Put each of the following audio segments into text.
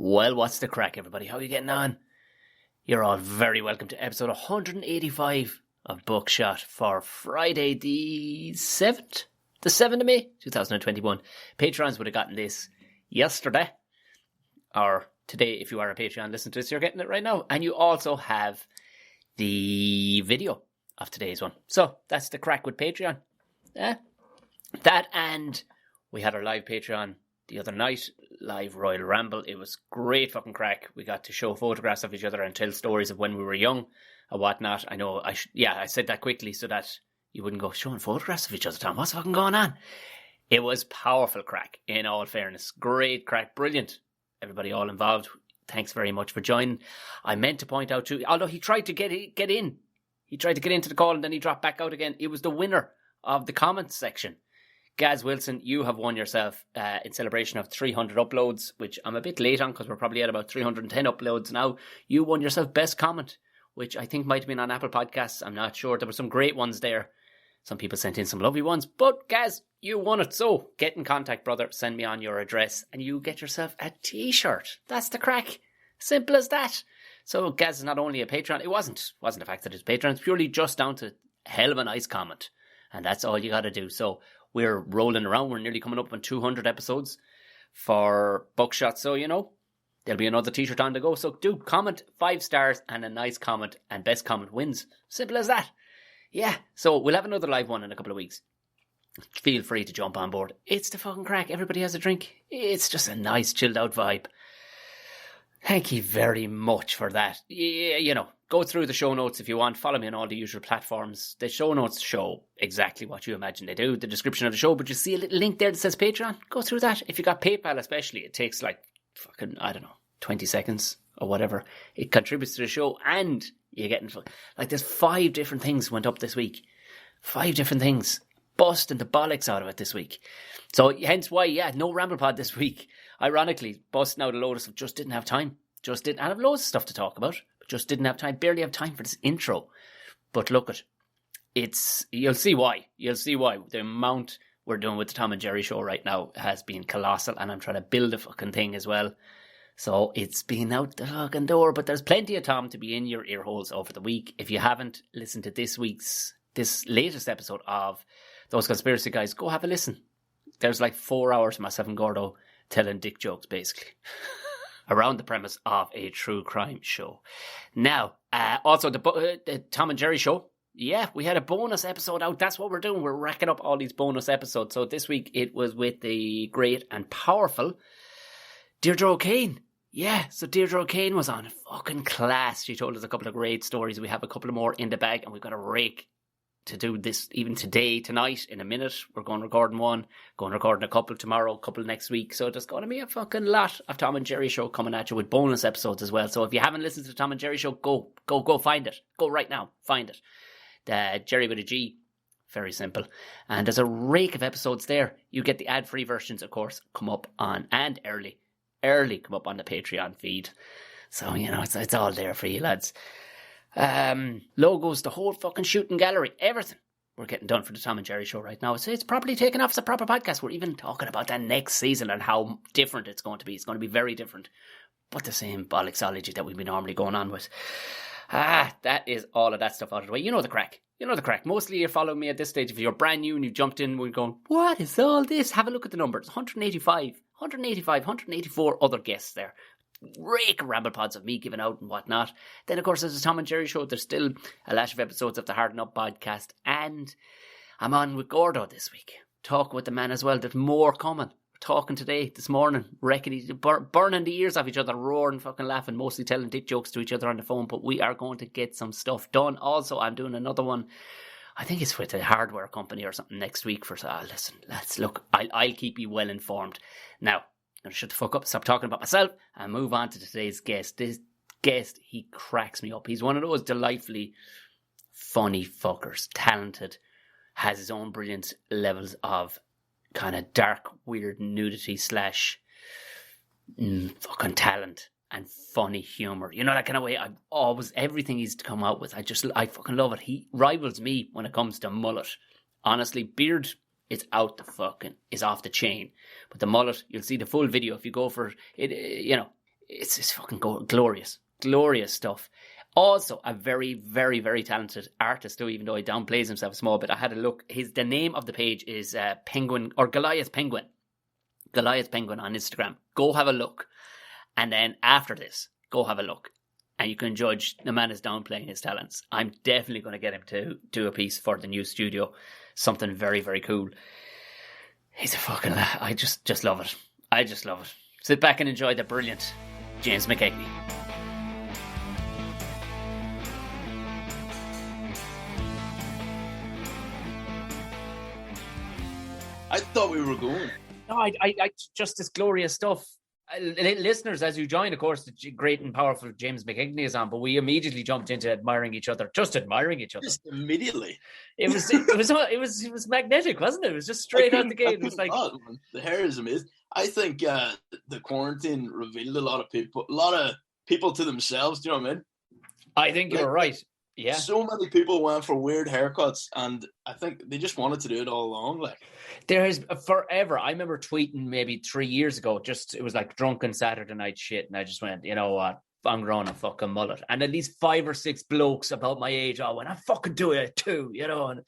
Well, what's the crack, everybody? How are you getting on? You're all very welcome to episode 185 of Buckshot for Friday the 7th? The 7th of May, 2021. Patrons would have gotten this yesterday, or today if you are a Patreon listening to this, you're getting it right now. And you also have the video of today's one. So, that's the crack with Patreon. That, and we had our live Patreon the other night, live Royal Ramble. It was great fucking crack. We got to show photographs of each other and tell stories of when we were young and whatnot. I know, I said that quickly so that you wouldn't go showing photographs of each other, Tom. What's fucking going on? It was powerful crack, in all fairness. Great crack, brilliant. Everybody all involved, thanks very much for joining. I meant to point out too, although he tried to get in. He tried to get into the call and then he dropped back out again. It was the winner of the comments section. Gaz Wilson, you have won yourself in celebration of 300 uploads, which I'm a bit late on because we're probably at about 310 uploads now. You won yourself best comment, which I think might have been on Apple Podcasts. I'm not sure. There were some great ones there. Some people sent in some lovely ones. But Gaz, you won it. So get in contact, brother. Send me on your address and you get yourself a t-shirt. That's the crack. Simple as that. So Gaz is not only a patron. It wasn't the fact that it's a patron. It's purely just down to hell of a nice comment. And that's all you got to do. So we're rolling around. We're nearly coming up on 200 episodes for Buckshot. So, you know, there'll be another t-shirt on the go. So do comment 5 stars and a nice comment, and best comment wins. Simple as that. Yeah. So we'll have another live one in a couple of weeks. Feel free to jump on board. It's the fucking crack. Everybody has a drink. It's just a nice chilled out vibe. Thank you very much for that. Yeah, you know, go through the show notes if you want. Follow me on all the usual platforms. The show notes show exactly what you imagine they do. The description of the show, but you see a little link there that says Patreon. Go through that. If you got PayPal especially, it takes like fucking, 20 seconds or whatever. It contributes to the show and you're getting, like, there's 5 different things went up this week. 5 different things. Busting the bollocks out of it this week. So hence why, no Ramble Pod this week. Ironically, busting out a load of stuff, just didn't have time. And I have loads of stuff to talk about, but just didn't have time. Barely have time for this intro. But look you'll see why. The amount we're doing with the Tom and Jerry show right now has been colossal, and I'm trying to build a fucking thing as well. So it's been out the fucking door, but there's plenty of Tom to be in your ear holes over the week. If you haven't listened to this latest episode of Those Conspiracy Guys, go have a listen. There's like 4 hours of myself and Gordo telling dick jokes, basically, around the premise of a true crime show. Now, also the Tom and Jerry show. Yeah, we had a bonus episode out. That's what we're doing. We're racking up all these bonus episodes. So this week it was with the great and powerful Deirdre O'Kane. Yeah, so Deirdre O'Kane was on. Fucking class. She told us a couple of great stories. We have a couple of more in the bag, and we've got a rake to do this even tonight, in a minute. We're going recording one, going recording a couple tomorrow, a couple next week. So there's going to be a fucking lot of Tom and Jerry show coming at you with bonus episodes as well. So if you haven't listened to the Tom and Jerry show, go find it. Go right now, find it. The Jerry with a G, very simple. And there's a rake of episodes there. You get the ad-free versions, of course, come up on, and early come up on the Patreon feed. So, you know, it's all there for you, lads. Logos, the whole fucking shooting gallery, everything we're getting done for the Tom and Jerry show right now. It's properly taken off as a proper podcast. We're even talking about that next season and how different it's going to be. It's going to be very different, but the same bollocksology that we've been normally going on with. That is all of that stuff out of the way. You know the crack. Mostly you're following me at this stage. If you're brand new and you've jumped in, we're going, what is all this? Have a look at the numbers. 184 other guests there. Rake ramble pods of me giving out and whatnot. Then, of course, there's the Tom and Jerry show. There's still a lash of episodes of the Harden Up podcast. And I'm on with Gordo this week. Talking with the man as well. There's more coming. We're talking this morning. Burning the ears off each other, roaring, fucking laughing, mostly telling dick jokes to each other on the phone. But we are going to get some stuff done. Also, I'm doing another one. I think it's with a hardware company or something next week. Listen, let's look. I'll keep you well informed. Now, I'm going to shut the fuck up, stop talking about myself, and move on to today's guest. This guest, he cracks me up. He's one of those delightfully funny fuckers, talented, has his own brilliant levels of kind of dark, weird nudity / fucking talent and funny humour. You know, that kind of way. Everything he's come out with, I fucking love it. He rivals me when it comes to mullet. Honestly, beard is off the chain. But the mullet, you'll see the full video if you go for it. You know, it's fucking glorious stuff. Also, a very, very, very talented artist, though, even though he downplays himself a small bit. I had a look. The name of the page is Penguin or Goliath Penguin. Goliath Penguin on Instagram. Go have a look. And then after this, go have a look. And you can judge. The man is downplaying his talents. I'm definitely going to get him to do a piece for the new studio. Something very, very cool. He's a fucking... I just love it. I just love it. Sit back and enjoy the brilliant James McKegney. I thought we were going. No, I just this glorious stuff. Listeners, as you join, of course, the great and powerful James McKegney is on, but we immediately jumped into admiring each other. Just immediately. It was magnetic, wasn't it? It was just straight out the gate. It was like the hair is amazing. I think the quarantine revealed a lot of people to themselves. Do you know what I mean? I think you're right. Yeah. So many people went for weird haircuts, and I think they just wanted to do it all along. Like, there has forever. I remember tweeting maybe 3 years ago. It was like drunken Saturday night shit, and I just went, you know what? I'm growing a fucking mullet, and at least 5 or 6 blokes about my age all went, I'm fucking doing it too, you know. And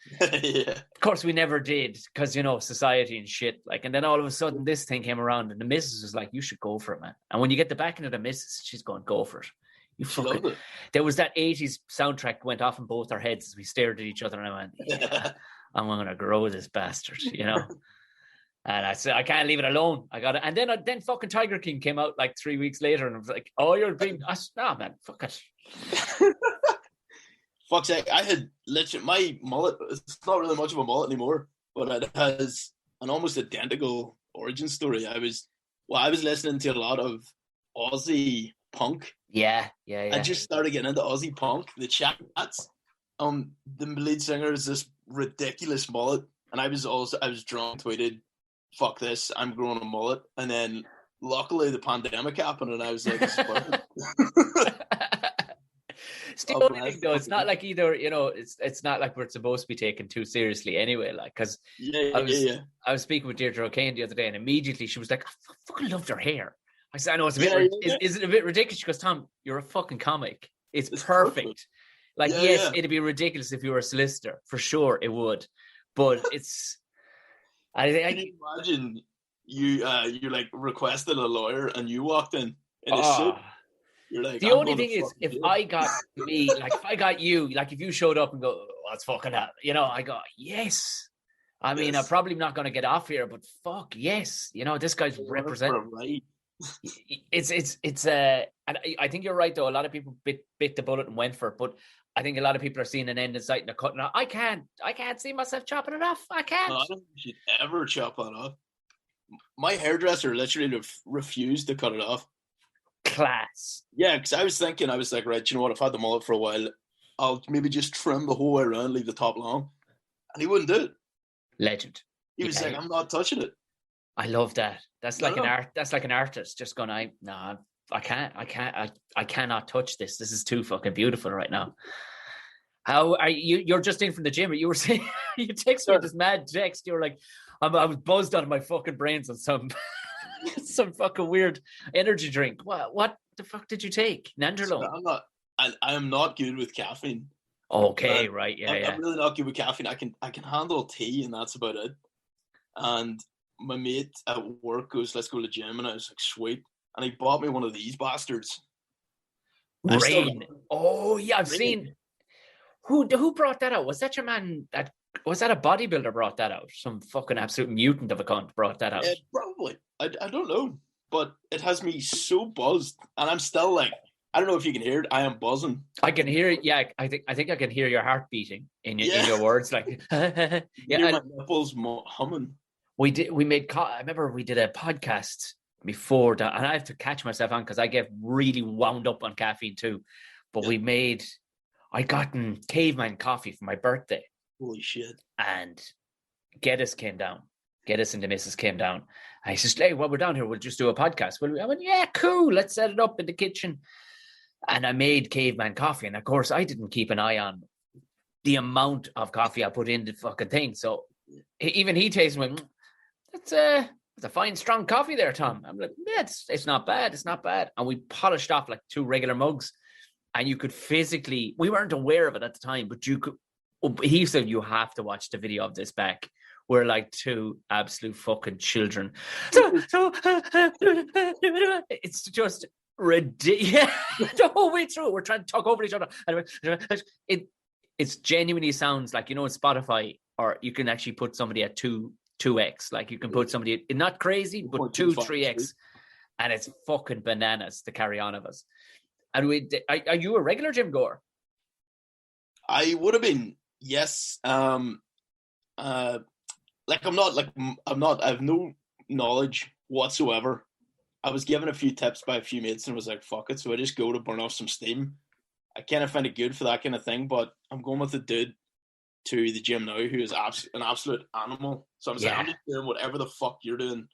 yeah. Of course, we never did because society and shit. Like, and then all of a sudden, this thing came around, and the missus was like, "You should go for it, man." And when you get the backing of the missus, she's going, "Go for it." You fucking... There was that 80s soundtrack went off in both our heads as we stared at each other, and I went, yeah, I'm going to grow this bastard, you know. And I said, I can't leave it alone. I got it. And then fucking Tiger King came out like 3 weeks later, and I was like, oh, you're being... Nah, man, fuck it. Fuck's sake, I had literally... My mullet, it's not really much of a mullet anymore, but it has an almost identical origin story. I was listening to a lot of Aussie punk. Yeah. I just started getting into Aussie punk, the chats. The lead singer is this ridiculous mullet, and I was drunk, tweeted, "Fuck this, I'm growing a mullet." And then luckily the pandemic happened, and I was like, Still, though, it's not like either, it's not like we're supposed to be taken too seriously anyway. Like, because I was speaking with Deirdre O'Kane the other day, and immediately she was like, "I fucking love your hair." I said, "I know it's a bit. Is it a bit ridiculous?" She goes, "Tom, you're a fucking comic. It's perfect. Like, yes, it'd be ridiculous if you were a solicitor, for sure it would, but it's." I can you imagine you like requested a lawyer and you walked in a suit. You're like, the only thing is, if I got you, like if you showed up and go, "Oh, that's fucking hell," I go, yes. I mean, I'm probably not going to get off here, but fuck yes, this guy's representing. Right. And I think you're right though. A lot of people bit the bullet and went for it, but I think a lot of people are seeing an end in sight and they're cutting it off. I can't see myself chopping it off. I can't. No, I don't think you should ever chop that off. My hairdresser literally refused to cut it off. Class. Yeah, because I was like, right, you know what? I've had the mullet for a while. I'll maybe just trim the whole way around, leave the top long, and he wouldn't do it. Legend. He was like, "I'm not touching it." I love that. That's like an art. That's like an artist just going, I cannot touch this. This is too fucking beautiful right now. How are you? You're just in from the gym. You were saying you texted me this mad text. You were like, I was buzzed out of my fucking brains on some fucking weird energy drink. What the fuck did you take? Nandrolone? I am not good with caffeine. Okay, right, I'm really not good with caffeine. I can handle tea, and that's about it. And my mate at work goes, "Let's go to the gym," and I was like, "Sweet." And he bought me one of these bastards. Rain. Oh yeah, I've seen. Who brought that out? Was that your man? Was that a bodybuilder brought that out? Some fucking absolute mutant of a cunt brought that out. Probably. I don't know, but it has me so buzzed, and I'm still like, I don't know if you can hear it. I am buzzing. I can hear it. Yeah, I think I can hear your heart beating in your words. Like, yeah, my nipples humming. I remember we did a podcast before that, and I have to catch myself on because I get really wound up on caffeine too. But I gotten caveman coffee for my birthday. Holy shit. And Geddes and the missus came down. And he says, "Hey, while we're down here, we'll just do a podcast." I went, "Yeah, cool. Let's set it up in the kitchen." And I made caveman coffee. And of course, I didn't keep an eye on the amount of coffee I put in the fucking thing. So even he tasted it and went, It's a fine, strong coffee there, Tom. I'm like, yeah, it's not bad. It's not bad. And we polished off like 2 regular mugs. And you could physically, we weren't aware of it at the time, but you could, he said, you have to watch the video of this back. We're like 2 absolute fucking children. It's just ridiculous. The whole way through, we're trying to talk over each other. It genuinely sounds like, in Spotify, or you can actually put somebody at 2x. Like you can put somebody, not crazy, but 2, 3x. And it's fucking bananas to carry on of us. And are you a regular gym goer? I would have been, yes. I have no knowledge whatsoever. I was given a few tips by a few mates and was like, fuck it. So I just go to burn off some steam. I kind of find it good for that kind of thing, but I'm going with a dude to the gym now who is an absolute animal. So I'm saying, I'm just doing whatever the fuck you're doing.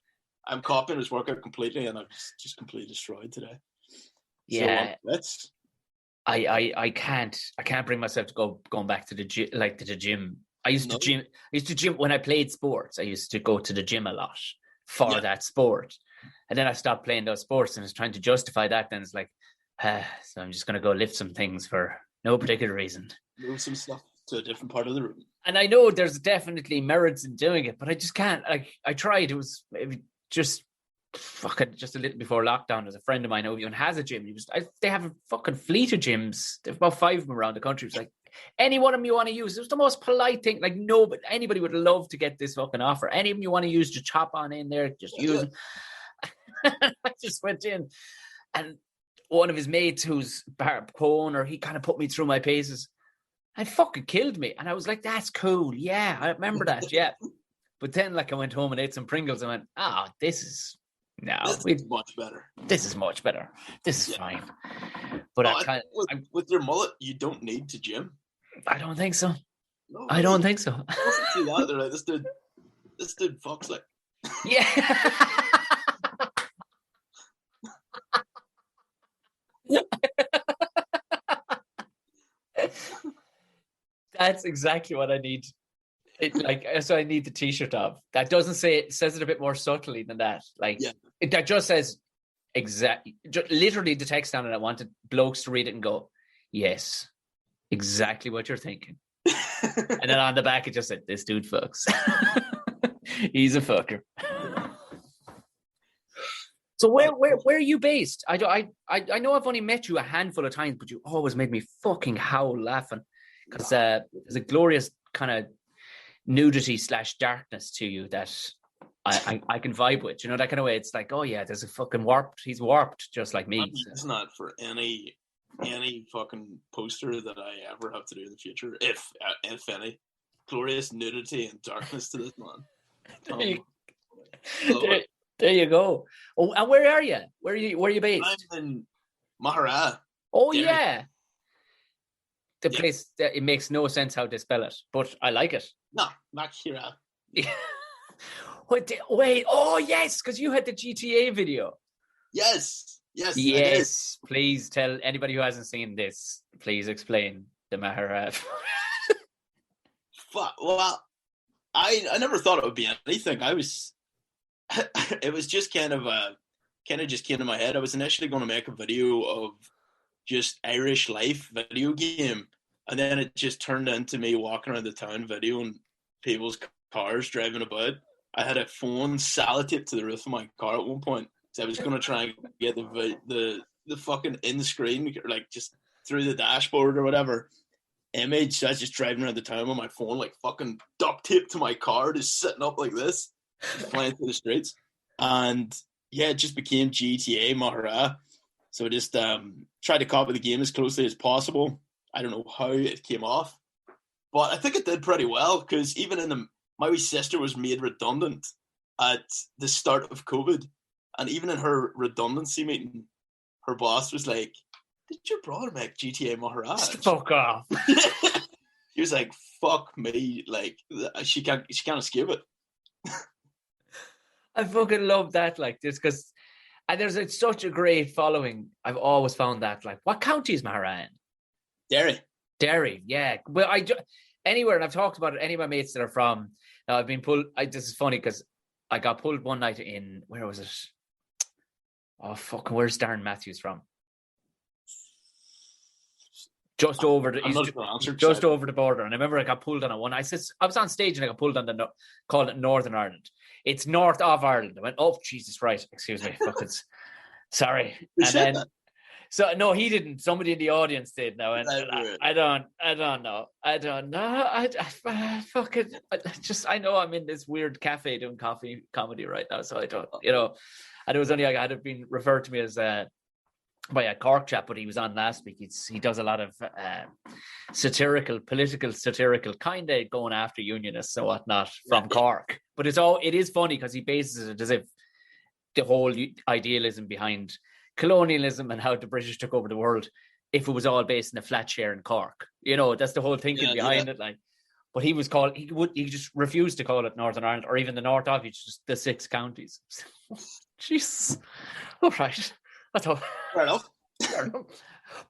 I'm copying his workout completely, and I've just completely destroyed today. Yeah, so, I can't bring myself to going back to the gym, like to the gym. I used to gym when I played sports. I used to go to the gym a lot for that sport, and then I stopped playing those sports and I was trying to justify that. Then it's like, so I'm just going to go lift some things for no particular reason. Move some stuff to a different part of the room. And I know there's definitely merits in doing it, but I just can't. Like I tried. It was just fucking just a little before lockdown. There's a friend of mine who even has a gym. They have a fucking fleet of gyms. There's about 5 of them around the country. It's like, any one of them you want to use. It was the most polite thing. Like, no, but anybody would love to get this fucking offer. Any of them you want to use to chop on in there, just use them. I just went in, and one of his mates who's part co-owner, he kind of put me through my paces and fucking killed me. And I was like, that's cool. Yeah, I remember that. Yeah. But then, like, I went home and ate some Pringles and went, this is much better. This is much better. This is fine. But with your mullet, you don't need to gym. I don't think so. No, I don't think so. See that? They're like, this dude fucks like. Yeah. That's exactly what I need. So I need the t-shirt of. That doesn't say it, says it a bit more subtly than that. That just says literally the text on it. I wanted blokes to read it and go, yes, exactly what you're thinking. And then on the back it just said, this dude fucks. He's a fucker. So where are you based? I know I've only met you a handful of times, but you always made me fucking howl laughing because there's a glorious kind of nudity / darkness to you that I can vibe with. You know, that kind of way. It's like, oh yeah, there's a fucking he's warped just like me. It's not for any fucking poster that I ever have to do in the future, if any. Glorious nudity and darkness to this man. There you go. Oh, and where are you? Where are you based? I'm in Maghera. Oh, Derry. Yeah. The place, it makes no sense how they spell it, but I like it. No, Maghera. Wait. Oh, yes, because you had the GTA video. Yes. Please tell anybody who hasn't seen this, please explain the Maghera. Well, I never thought it would be anything. It was just kind of just came to my head. I was initially going to make a video of just Irish life video game, and then it just turned into me walking around the town videoing people's cars driving about. I had a phone sellotaped to the roof of my car at one point, so I was going to try and get the fucking in screen, like just through the dashboard or whatever image. So I was just driving around the town with my phone like fucking duct taped to my car, just sitting up like this, flying through the streets. And yeah, it just became GTA-Maghera. So I just tried to copy the game as closely as possible. I don't know how it came off, but I think it did pretty well, because even my wee sister was made redundant at the start of COVID, and even in her redundancy meeting, her boss was like, "Did your brother make GTA-Maghera?" Fuck off. He was like, "Fuck me!" Like she can't escape it. I fucking love that, like this, because there's such a great following. I've always found that. Like, what county is Maghera in? Derry, yeah. Well, anywhere, and I've talked about it. Any of my mates that are from, now I've been pulled. This is funny because I got pulled one night in, where was it? Oh, fucking, where's Darren Matthews from? Just over the, just over the border. And I remember I got pulled on it one. I was on stage and I got pulled on called it Northern Ireland. It's north of Ireland. I went, oh, Jesus, right. Excuse me. Fucking, sorry. And then, so no, he didn't. Somebody in the audience did now. And I don't know. I know I'm in this weird cafe doing coffee comedy right now. So I don't, and it was only, I had been referred to me as, by a Cork chap, but he was on last week. He does a lot of political satirical, kind of going after unionists and whatnot from Cork. But it is funny because he bases it as if the whole idealism behind colonialism and how the British took over the world, if it was all based in a flat share in Cork. That's the whole thinking behind it. Like, but he just refused to call it Northern Ireland or even the north of it, just the 6 counties. Jesus. All right. That's all. Fair enough.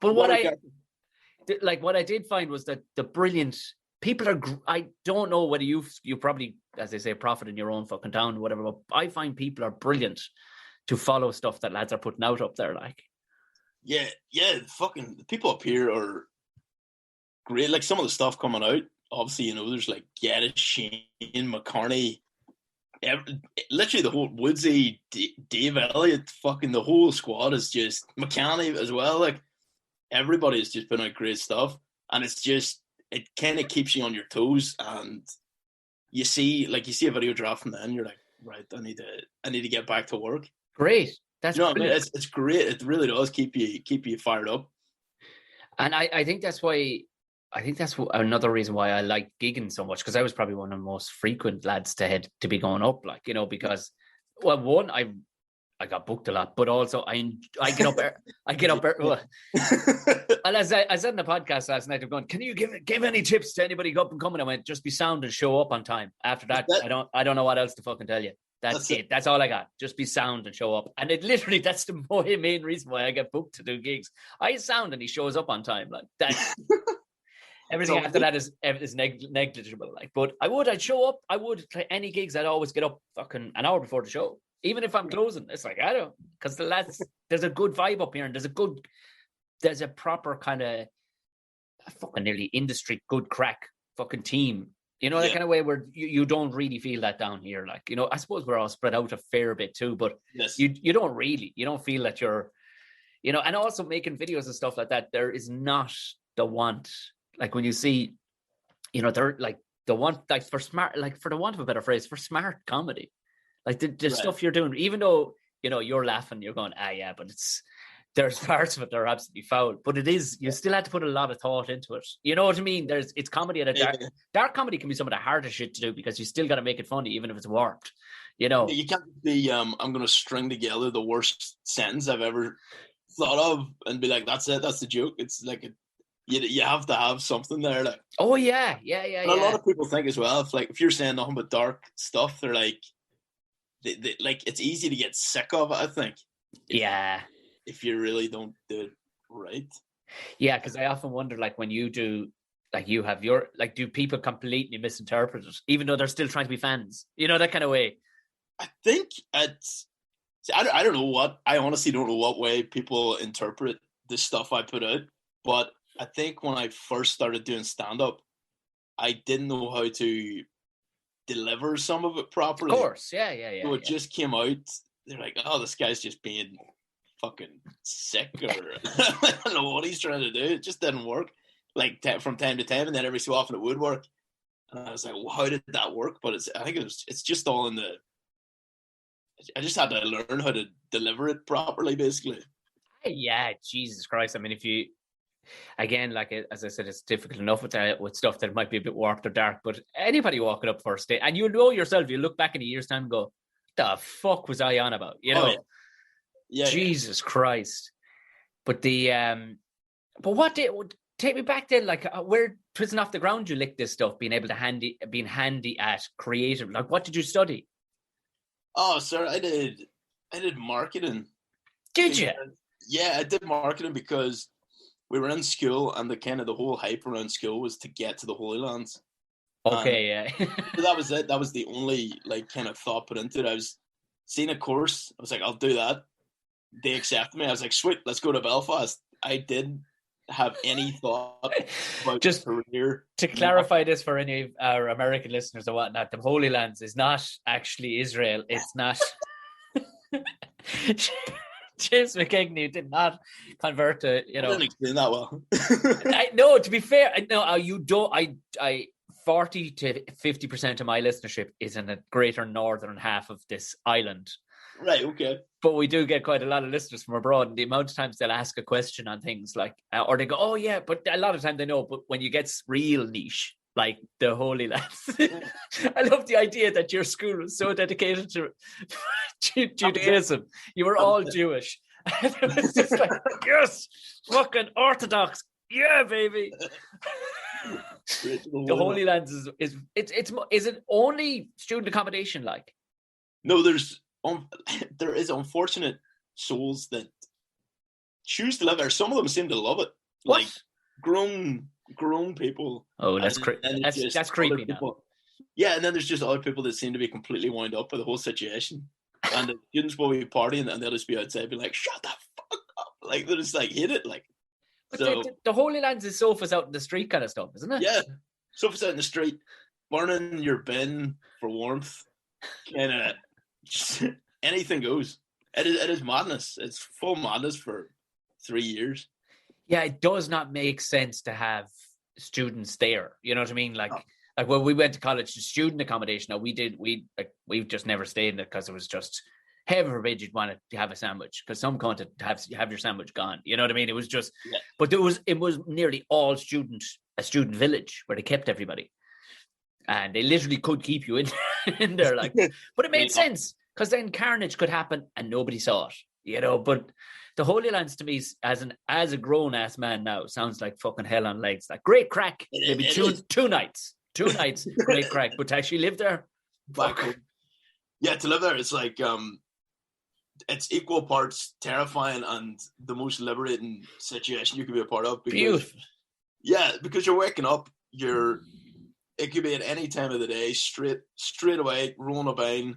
But what I did find was that the brilliant people are. I don't know whether you probably, as they say, profit in your own fucking town or whatever. But I find people are brilliant to follow stuff that lads are putting out up there. Like, yeah, fucking the people up here are great. Like some of the stuff coming out, obviously, there's like Geddes, Shane, McCartney. Literally the whole Woodsy, Dave Elliott, fucking the whole squad is just McCanny as well. Like everybody has just put out great stuff, and it's just it kind of keeps you on your toes. And you see a video drop from them, you're like, right, I need to get back to work. Great, that's what I mean? It's great. It really does keep you fired up. And I think that's why. I think that's another reason why I like gigging so much, because I was probably one of the most frequent lads to be going up, like, because, well, one, I got booked a lot, but also I get up there. Well, and as I said in the podcast last night, I'm going, can you give any tips to anybody up and coming? I went, just be sound and show up on time. After that, I don't know what else to fucking tell you. That's it. That's all I got. Just be sound and show up. And it literally, that's the main reason why I get booked to do gigs. I sound and he shows up on time. Like that. Everything after that is negligible. Like, but I'd show up. I would play any gigs. I'd always get up fucking an hour before the show, even if I'm closing. It's like, I don't, because the lads, there's a good vibe up here, and there's a proper kind of fucking nearly industry good crack fucking team. That kind of way where you don't really feel that down here. Like, I suppose we're all spread out a fair bit too, but you don't feel that you're, and also making videos and stuff like that. There is not the want. Like when you see, they're like the one, like for smart, like for the want of a better phrase, for smart comedy, like the stuff you're doing, even though, you're laughing, you're going, yeah, but there's parts of it that are absolutely foul, but it is, you still had to put a lot of thought into it. You know what I mean? It's comedy at a dark comedy can be some of the hardest shit to do because you still got to make it funny, even if it's warped, You can't be, I'm going to string together the worst sentence I've ever thought of and be like, that's it, that's the joke. It's like you have to have something there, like. Oh yeah. A lot of people think as well, if you're saying nothing but dark stuff, they're like, they like it's easy to get sick of it. I think. If you really don't do it right. Yeah, because I often wonder, like when you do, like you have your, like, do people completely misinterpret it, even though they're still trying to be fans? That kind of way. I think I don't know what. I honestly don't know what way people interpret the stuff I put out, but I think when I first started doing stand-up, I didn't know how to deliver some of it properly. Of course, yeah. So it just came out. They're like, "Oh, this guy's just being fucking sick," or I don't know what he's trying to do. It just didn't work. Like from time to time, and then every so often it would work. And I was like, "Well, how did that work?" But I think it's just all in the. I just had to learn how to deliver it properly, basically. Yeah, Jesus Christ! I mean, if you. Again, like as I said, it's difficult enough with stuff that might be a bit warped or dark. But anybody walking up first day, and you know yourself, you look back in a year's time and go, "The fuck was I on about?" Jesus Christ! But but what did take me back then? Like where twisting off the ground, you licked this stuff, being handy at creative. Like, what did you study? Oh, sir, I did marketing. Did you? Yeah, I did marketing because we were in school, and the whole hype around school was to get to the Holylands. Okay, yeah. But that was it. That was the only like kind of thought put into it. I was seeing a course. I was like, I'll do that. They accepted me. I was like, sweet, let's go to Belfast. I didn't have any thought about Just career. to clarify this for any of our American listeners or whatnot, the Holy Lands is not actually Israel. It's not. James McKegney did not convert to, I didn't explain that well. No, to be fair, no, you don't. I 40 to 50% of my listenership is in the greater northern half of this island. Right, okay. But we do get quite a lot of listeners from abroad, and the amount of times they'll ask a question on things like, or they go, oh yeah, but a lot of time they know, but when you get real niche, like the Holy Lands, I love the idea that your school was so dedicated to Judaism. You were all Jewish. And it was just like, yes, fucking Orthodox. Yeah, baby. The Holy Lands is it only student accommodation like? No, there is unfortunate souls that choose to live there. Some of them seem to love it. What? Like grown people. Oh, that's creepy now. Yeah, and then there's just other people that seem to be completely wound up by the whole situation. And the students will be partying and they'll just be outside be like, shut the fuck up. Like they just like hate it. Like but so, the Holy Lands is sofas out in the street kind of stuff, isn't it? Yeah. Sofas out in the street, burning your bin for warmth. Kind of anything goes. It is madness. It's full madness for 3 years. Yeah, it does not make sense to have students there. You know what I mean? Like when we went to college, the student accommodation. Now we've just never stayed in it because it was just heaven forbid you'd want to have a sandwich because some content have your sandwich gone. You know what I mean? It was just, but it was nearly all a student village where they kept everybody, and they literally could keep you in there. Like, but it made sense because then carnage could happen and nobody saw it. You know, but the Holy Lands to me, as a grown ass man now, sounds like fucking hell on legs. Like great crack, maybe two nights, great crack. But to actually live there, fuck. Yeah, to live there, it's like it's equal parts terrifying and the most liberating situation you could be a part of. Because, beautiful. Yeah, because you're waking up, it could be at any time of the day, straight away, rolling a bang,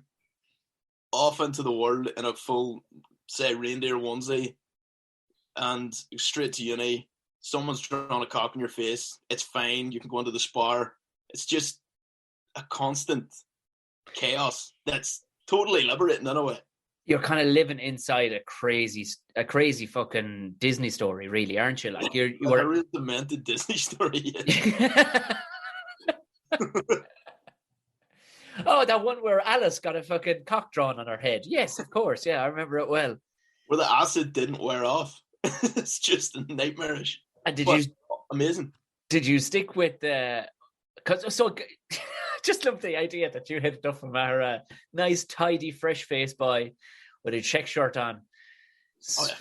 off into the world in a full, say, reindeer onesie, and straight to uni. Someone's throwing a cock in your face. It's fine. You can go into the spar. It's just a constant chaos that's totally liberating in a way. You're kind of living inside a crazy fucking Disney story, really, aren't you? Like you are a real demented Disney story. Oh, that one where Alice got a fucking cock drawn on her head. Yes, of course. Yeah, I remember it well. Where the acid didn't wear off. It's just nightmarish. And amazing. Did you stick with just love the idea that you hit up from Maghera, nice, tidy, fresh face boy with a check shirt on,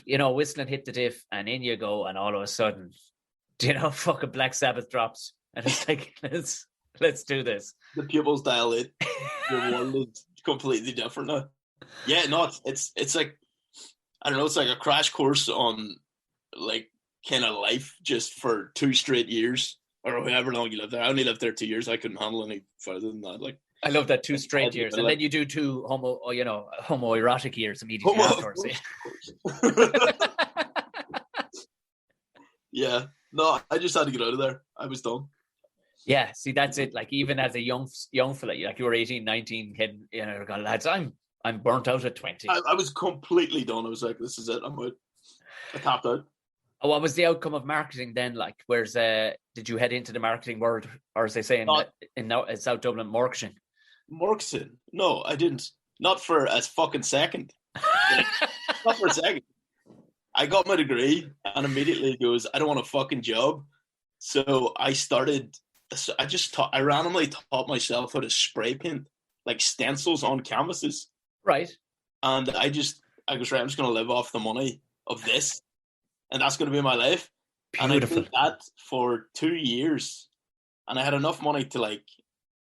you know, whistling Hit the Diff, and in you go, and all of a sudden, you know, fucking Black Sabbath drops, and it's like, let's do this. The pupils dilate. Your world is completely different now. Yeah, no, it's like, I don't know, it's like a crash course on like kind of life just for 2 straight years. Or however long you live there. I only lived there 2 years. I couldn't handle any further than that. Like, I love that 2 straight years, and then you do 2 homoerotic years immediately afterwards. Yeah, no, I just had to get out of there. I was done. Yeah, see, that's it. Like even as a young fella, like you were 18, 19, kid, you know, going, lads, I'm burnt out at 20. I was completely done. I was like, this is it. I'm out. I tapped out. What was the outcome of marketing then? Like, did you head into the marketing world, or as they say in South Dublin, marketing? Marketing? No, I didn't. Not for a fucking second. Not for a second. I got my degree and immediately goes, I don't want a fucking job. So I randomly taught myself how to spray paint like stencils on canvases. Right. And I goes, right, I'm just going to live off the money of this. And that's going to be my life. Beautiful. And I did that for 2 years. And I had enough money to like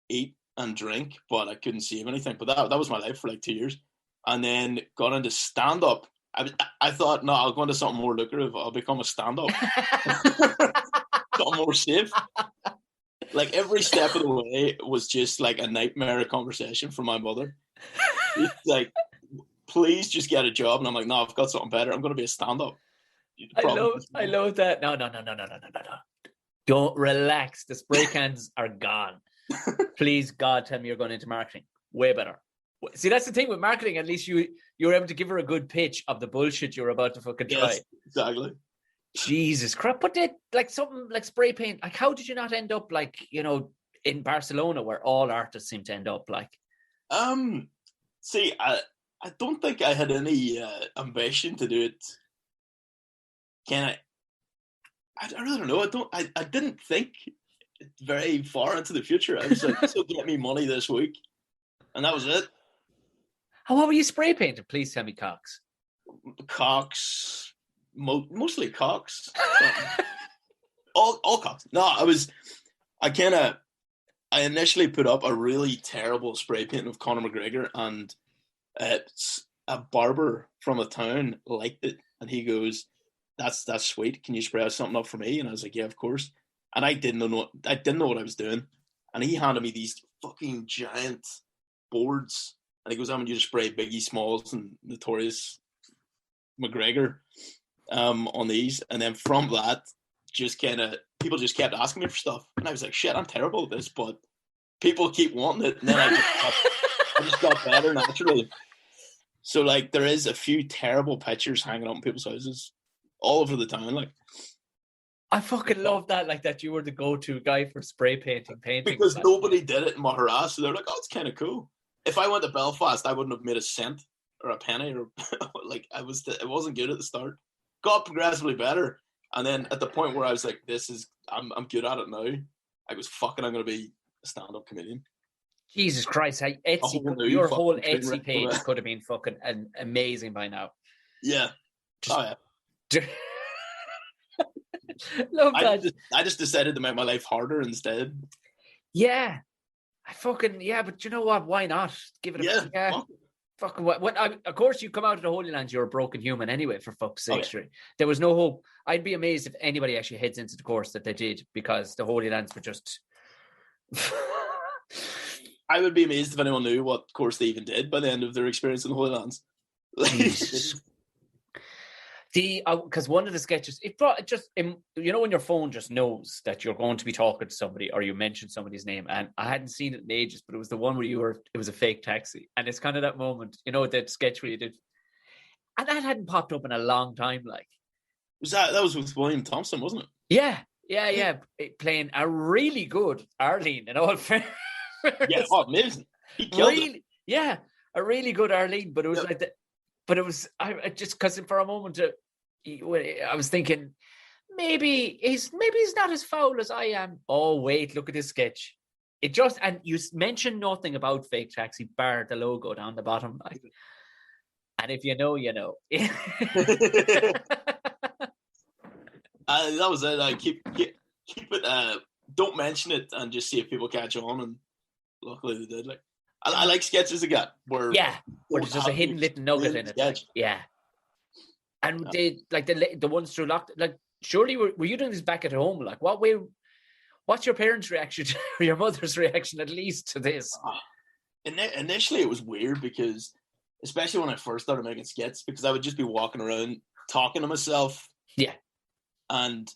eat and drink, but I couldn't save anything. But that was my life for like 2 years. And then got into stand-up. I thought, no, I'll go into something more lucrative. I'll become a stand-up. Something more safe. Like every step of the way was just like a nightmare conversation for my mother. It's like, please just get a job. And I'm like, no, I've got something better. I'm going to be a stand-up. I love that. No. Don't relax. The spray cans are gone. Please, God, tell me you're going into marketing. Way better. See, that's the thing with marketing. At least you were able to give her a good pitch of the bullshit you're about to fucking try. Yes, exactly. Jesus Christ. But like something like spray paint, like how did you not end up like, in Barcelona where all artists seem to end up like? See, I don't think I had any ambition to do it. I really don't know. I didn't think very far into the future. I was like, this will get me money this week. And that was it. What were you spray painting? Please tell me cocks. Cocks. Mostly cocks. all cocks. No, I initially put up a really terrible spray paint of Conor McGregor, and a barber from a town liked it, and he goes, that's sweet. Can you spray something up for me? And I was like, yeah, of course. And I didn't know what I was doing. And he handed me these fucking giant boards, and he goes, I want you to spray Biggie Smalls and Notorious McGregor on these. And then from that, people just kept asking me for stuff, and I was like, shit, I'm terrible at this, but people keep wanting it. And then I just got better naturally. So like, there is a few terrible pictures hanging up in people's houses all over the town. Like, I fucking love that. Like that, you were the go-to guy for spray painting because nobody did it in Maghera, so they're like, oh, it's kind of cool. If I went to Belfast, I wouldn't have made a cent or a penny, or like it wasn't good at the start. Got progressively better, and then at the point where I was like, I'm good at it now. I was I'm going to be a stand-up comedian. Jesus Christ, your whole Etsy page could have been fucking amazing by now. Yeah. Yeah. Love that. I just decided to make my life harder instead. Yeah. But you know what? Why not? Give it a fucking what? Of course, you come out of the Holylands, you're a broken human anyway, for fuck's sake. Oh, yeah. There was no hope. I'd be amazed if anybody actually heads into the course that they did, because the Holylands were just... I would be amazed if anyone knew what course they even did by the end of their experience in the Holylands. Because one of the sketches, it brought just, when your phone just knows that you're going to be talking to somebody or you mention somebody's name, and I hadn't seen it in ages, but it was the one where it was a fake taxi, and it's kind of that moment, that sketch where you did, and that hadn't popped up in a long time. Like, that was with William Thompson, wasn't it? Yeah. Playing a really good Arlene in all fairness. Yeah, amazing. He killed it. Yeah, a really good Arlene, but it was like that. But it was I just because for a moment I was thinking maybe he's not as foul as I am. Oh wait, look at this sketch. It just, and you mentioned nothing about fake taxi bar the logo down the bottom, like. And if you know, you know. That was it. I keep it. Don't mention it, and just see if people catch on. And luckily they did. Like, I like sketches I got where there's just a hidden little nugget in it. Like, yeah. And they like the ones through locked. Like, surely were you doing this back at home? Like, what's your parents' reaction or your mother's reaction at least to this? Initially, it was weird because, especially when I first started making skits, because I would just be walking around talking to myself. Yeah. And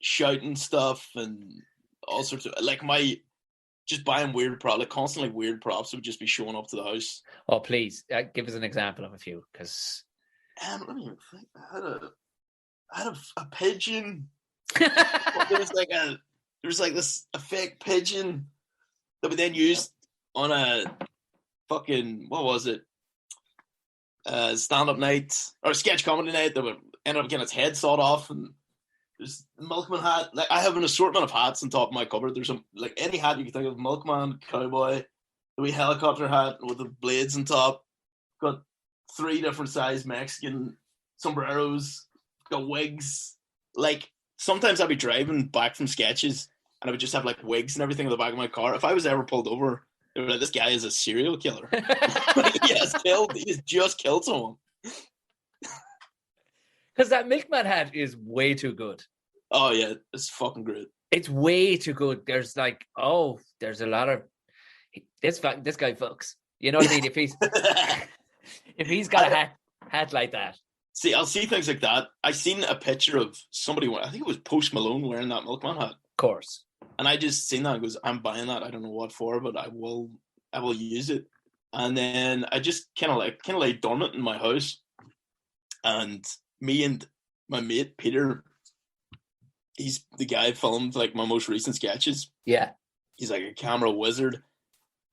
shouting stuff and all sorts of, like, just buying weird props, like constantly weird props would just be showing up to the house. Oh, please give us an example of a few, because let me even think. I had a pigeon. There was a fake pigeon that we then used on a fucking, what was it? Stand-up night or sketch comedy night that would end up getting its head sawed off. And there's the milkman hat. Like, I have an assortment of hats on top of my cupboard. There's any hat you can think of: milkman, cowboy, the wee helicopter hat with the blades on top. Got 3 different size Mexican sombreros. Got wigs. Like, sometimes I'd be driving back from sketches and I would just have like wigs and everything in the back of my car. If I was ever pulled over, they were like, "This guy is a serial killer." He has just killed someone. Because that milkman hat is way too good. Oh yeah, it's fucking great. It's way too good. There's like, there's a lot of this guy fucks. You know what I mean? If he's got a hat like that. See, I'll see things like that. I seen a picture of somebody. I think it was Post Malone wearing that Milkman hat. Of course. And I just seen that and goes, I'm buying that. I don't know what for, but I will use it. And then I just kind of lay dormant in my house. And me and my mate Peter, he's the guy who filmed like my most recent sketches. Yeah. He's like a camera wizard.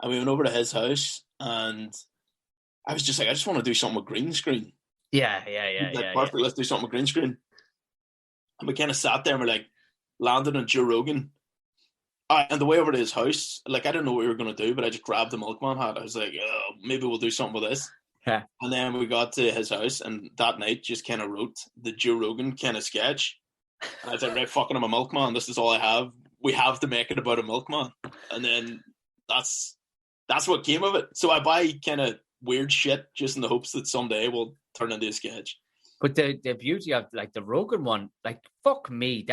And we went over to his house and I was just like, I just want to do something with green screen. Yeah. Perfect, let's do something with green screen. And we kind of sat there and we're like, landed on Joe Rogan. And the way over to his house, like, I didn't know what we were going to do, but I just grabbed the Milkman hat. I was like, oh, maybe we'll do something with this. Yeah. And then we got to his house, and that night just kind of wrote the Joe Rogan kind of sketch. And I was like, right, fucking I'm a milkman. This is all I have. We have to make it about a milkman. And then that's what came of it. So I buy kind of weird shit just in the hopes that someday we'll turn into a sketch. But the beauty of like the Rogan one, like, fuck me,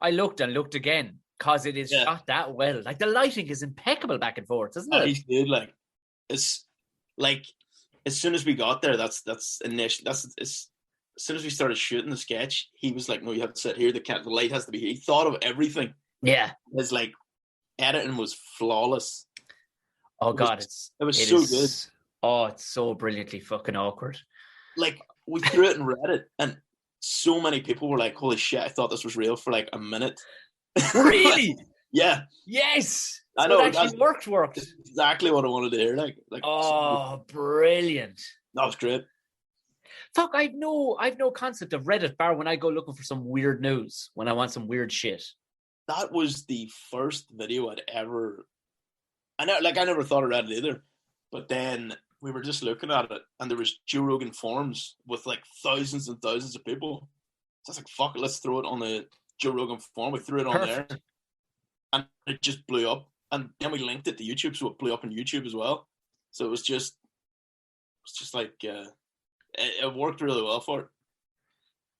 I looked and looked again because it is shot that well. Like the lighting is impeccable back and forth, isn't it? He's good. Like it's like as soon as we got there, as soon as we started shooting the sketch, he was like, "No, you have to sit here. The light has to be here." He thought of everything. Yeah, his like editing was flawless. Oh God, it was so good. Oh, it's so brilliantly fucking awkward. Like we threw it and read it, and so many people were like, "Holy shit! I thought this was real" for like a minute. Really? Yeah. Yes. I know. It actually worked. Exactly what I wanted to hear. Like. Oh, brilliant! That was great. Fuck, I've no concept of Reddit bar when I go looking for some weird news, when I want some weird shit. That was the first video I'd ever. I never thought of Reddit either, but then we were just looking at it, and there was Joe Rogan forums with like thousands and thousands of people. So I was like, "Fuck it, let's throw it on the Joe Rogan forum." We threw it on there, and it just blew up. And then we linked it to YouTube, so it blew up on YouTube as well. So it was just like it worked really well for it.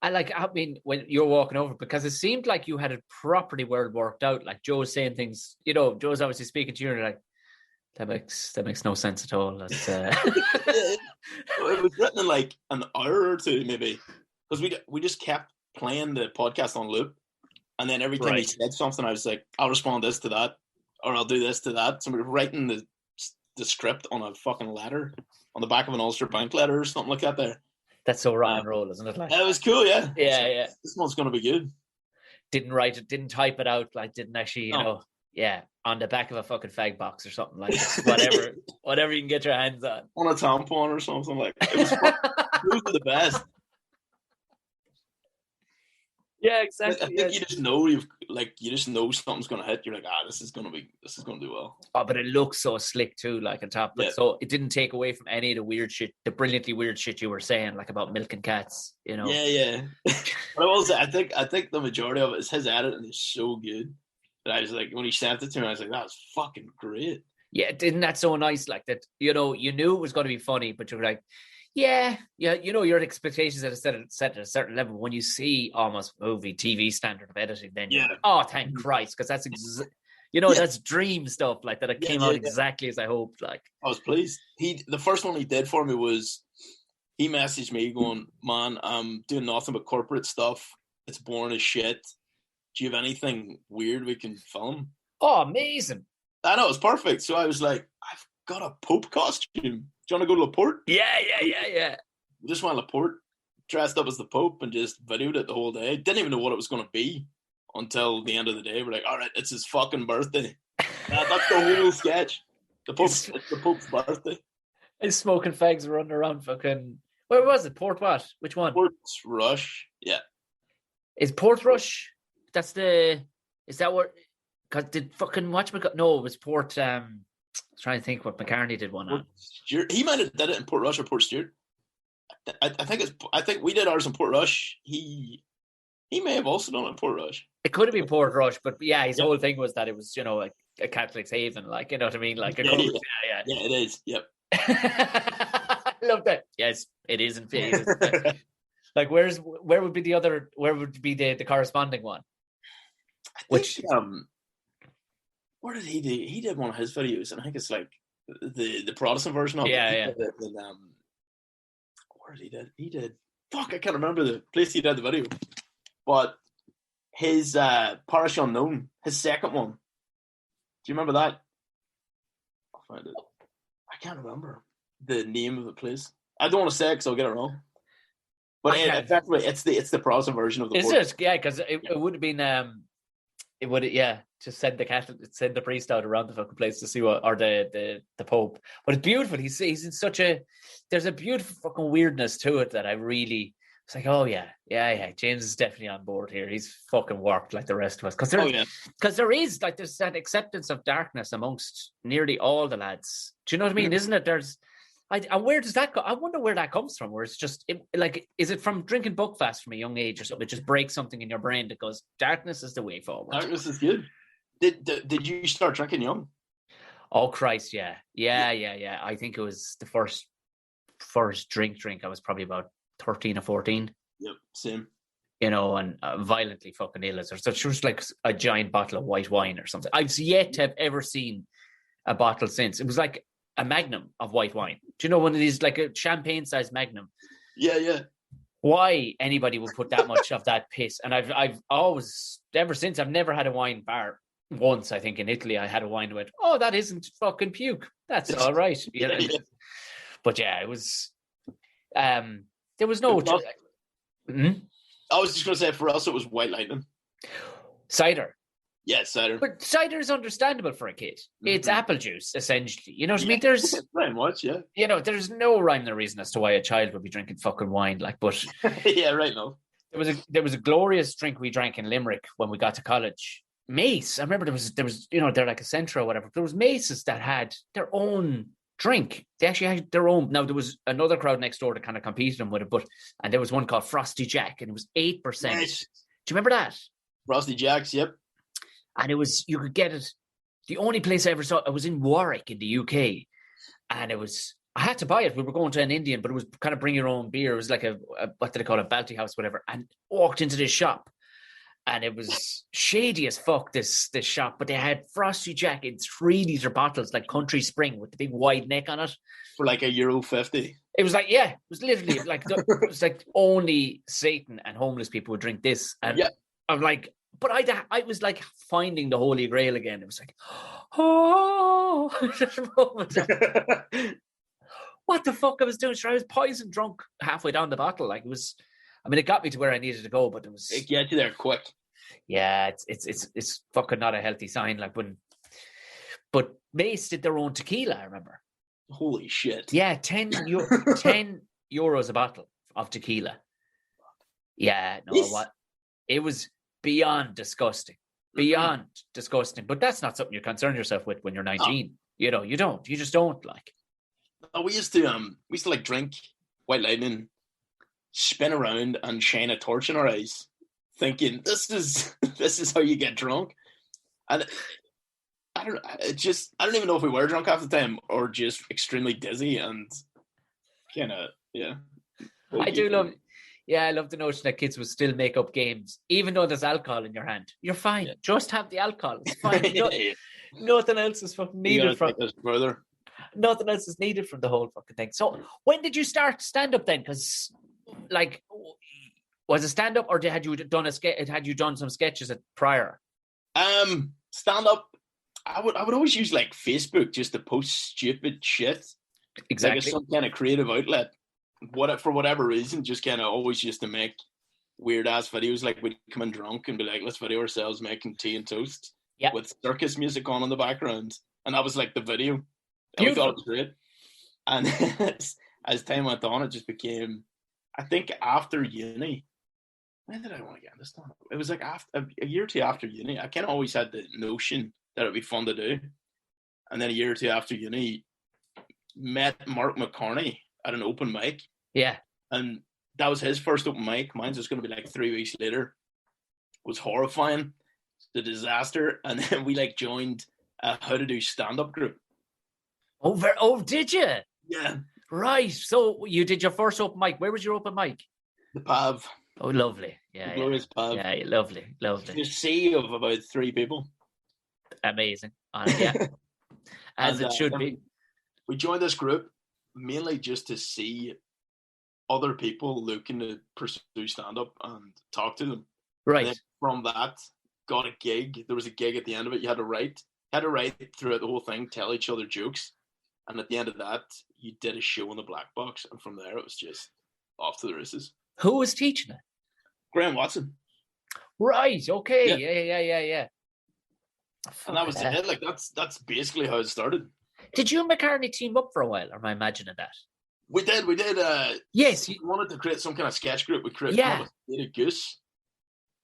I mean, when you're walking over, because it seemed like you had it properly where it worked out. Like Joe was saying things, Joe's obviously speaking to you, and you're like, that makes no sense at all. That's, It was written in like an hour or two, maybe, because we just kept playing the podcast on loop, and then every time he said something, I was like, I'll respond this to that, or I'll do this to that. So we were writing the script on a fucking letter, on the back of an Ulster Bank letter or something like that. There. That's so rock and roll, isn't it? Like, it was cool, yeah. Yeah. This one's going to be good. Didn't write it, didn't type it out, like didn't actually, on the back of a fucking fag box or something like that. Whatever you can get your hands on. On a tampon or something like that. It was those are the best. Yeah, exactly. I think you just know something's gonna hit. You're like, this is gonna do well. Oh, but it looks so slick too, like on top. But so it didn't take away from any of the weird shit, the brilliantly weird shit you were saying, like about milking cats, Yeah. But I think the majority of it is his editing is so good that I was like, when he sent it to me, I was like, that was fucking great. Yeah, isn't that so nice? Like that, you knew it was going to be funny, but you were like, yeah, your expectations are set at a certain level. When you see almost movie, TV standard of editing, then you're like, oh, thank Christ, because that's that's dream stuff like that. It came out exactly as I hoped. Like, I was pleased. The first one he did for me was he messaged me going, "Man, I'm doing nothing but corporate stuff. It's boring as shit. Do you have anything weird we can film?" Oh, amazing! I know, it's perfect. So I was like, I've got a Pope costume. Do you want to go to Laporte? Yeah. We just went to Laporte, dressed up as the Pope, and just videoed it the whole day. Didn't even know what it was going to be until the end of the day. We're like, all right, it's his fucking birthday. That's the whole sketch. It's the Pope's birthday. His smoking fags running around fucking... Where was it? Port what? Which one? Portrush. Yeah. Is Portrush... That's the... Is that what... Because did fucking No, it was Port... I was trying to think what McCartney did one on. He might have did it in Portrush or Port Stewart. I think we did ours in Portrush. He may have also done it in Portrush. It could have been Portrush, but his whole thing was that it was, a Catholic's haven, like, you know what I mean? Like, yeah, it is. Yep. I love that. Yes, it is in phases. Like, where would be the corresponding one? Which where did he do? He did one of his videos, and I think it's like the Protestant version of it. Yeah, He yeah. did it in, where did he did? He did. Fuck, I can't remember the place he did the video. But his Parish Unknown, his second one. Do you remember that? I'll find it. I can't remember the name of the place. I don't want to say it because I'll get it wrong. But effectively, it's the Protestant version of the. Is it? Yeah, because it would have been it would just send the priest out around the fucking place to see what, or the Pope. But it's beautiful. He's in such a, there's a beautiful fucking weirdness to it that I really, it's like, oh yeah, James is definitely on board here. He's fucking worked like the rest of us. Because there is like, there's that acceptance of darkness amongst nearly all the lads. Do you know what I mean? Isn't it? There's, and where does that go? I wonder where that comes from. Where it's just like, is it from drinking Buckfast from a young age or something? It just breaks something in your brain that goes, darkness is the way forward. Darkness is good. Did you start drinking young? Oh Christ, yeah. I think it was the first drink. I was probably about 13 or 14. Yep, same. You know, and violently fucking ill. So it was like a giant bottle of white wine or something. I've yet to have ever seen a bottle since. It was like a magnum of white wine. Do you know one of these, like a champagne-sized magnum? Yeah. Why anybody would put that much of that piss? And I've always, ever since, I've never had a wine bar. Once, I think in Italy, I had a wine and went, oh, that isn't fucking puke. That's all right. You know? Yeah. But yeah, it was, there was no... I was just going to say, for us, it was White Lightning. Cider. Yeah, cider. But cider is understandable for a kid. It's apple juice, essentially. You know what I mean? There's very much, yeah. You know, there's no rhyme or reason as to why a child would be drinking fucking wine. Like, but yeah, right now. There was a glorious drink we drank in Limerick when we got to college. Mace. I remember there was you know, they're like a Centra or whatever. There was Maces that had their own drink. They actually had their own. Now there was another crowd next door that kind of competed them with it, and there was one called Frosty Jack, and it was 8%. Nice. Do you remember that? Frosty Jacks, yep. And it was, you could get it. The only place I ever saw it was in Warwick in the UK, and it was, I had to buy it. We were going to an Indian, but it was kind of bring your own beer. It was like a what do they call it, Balti House, whatever. And walked into this shop, and it was shady as fuck, this shop. But they had Frosty Jack in 3-liter bottles, like Country Spring with the big wide neck on it, for like €1.50. It was like, yeah, it was literally like it was like only Satan and homeless people would drink this. And yeah. I'm like, but I was like finding the Holy Grail again. It was like, oh, what the fuck I was doing? Sure, I was poison drunk halfway down the bottle. Like, it was, I mean, it got me to where I needed to go, but it was, it got you there quick. Yeah, it's fucking not a healthy sign. Like, but Mace did their own tequila, I remember. Holy shit. Yeah, 10 euros a bottle of tequila. Yeah, no, what? It was beyond disgusting. Beyond disgusting. But that's not something you concern yourself with when you're 19. Oh. You know, you don't. You just don't, like. Oh, we used to like drink White Lightning, spin around and shine a torch in our eyes, thinking this is how you get drunk. And I don't even know if we were drunk half the time or just extremely dizzy and kind of, yeah. I love the notion that kids will still make up games, even though there's alcohol in your hand. You're fine. Yeah. Just have the alcohol. It's fine. Nothing else is fucking needed from this further. Nothing else is needed from the whole fucking thing. So when did you start stand-up then? Because, like, was it stand-up or had you done some sketches prior? Stand-up. I would always use like Facebook just to post stupid shit. Exactly. Like some kind of creative outlet. For whatever reason, just kind of always used to make weird ass videos. Like, we'd come in drunk and be like, let's video ourselves making tea and toast with circus music on in the background. And that was like the video. And we thought it was great. And as time went on, it just became, I think after uni, when did I want to get into stand-up? It was like after a year or two after uni. I kind of always had the notion that it'd be fun to do. And then a year or two after uni, met Mark McCartney at an open mic. Yeah. And that was his first open mic. Mine's was going to be like 3 weeks later. It was horrifying. The disaster. And then we like joined a How to Do stand-up group. Oh, did you? Yeah. Right. So you did your first open mic. Where was your open mic? The Pav. Oh, lovely. Yeah, Glorious pub. yeah, lovely. A sea of about 3 people. Amazing. Yeah, as And it should then be. we joined this group mainly just to see other people looking to pursue stand-up and talk to them. And then Right. from that, got a gig. There was a gig at the end of it. You had to write throughout the whole thing, tell each other jokes. And at the end of that, you did a show in the black box. And from there, it was just off to the races. Who was teaching it? Graham Watson. Right. Okay. Yeah. Yeah. And that was it. Like that's basically how it started. Did you and McCartney team up for a while, or am I imagining that? We did. Yes. We wanted to create some kind of sketch group. We created a Goose.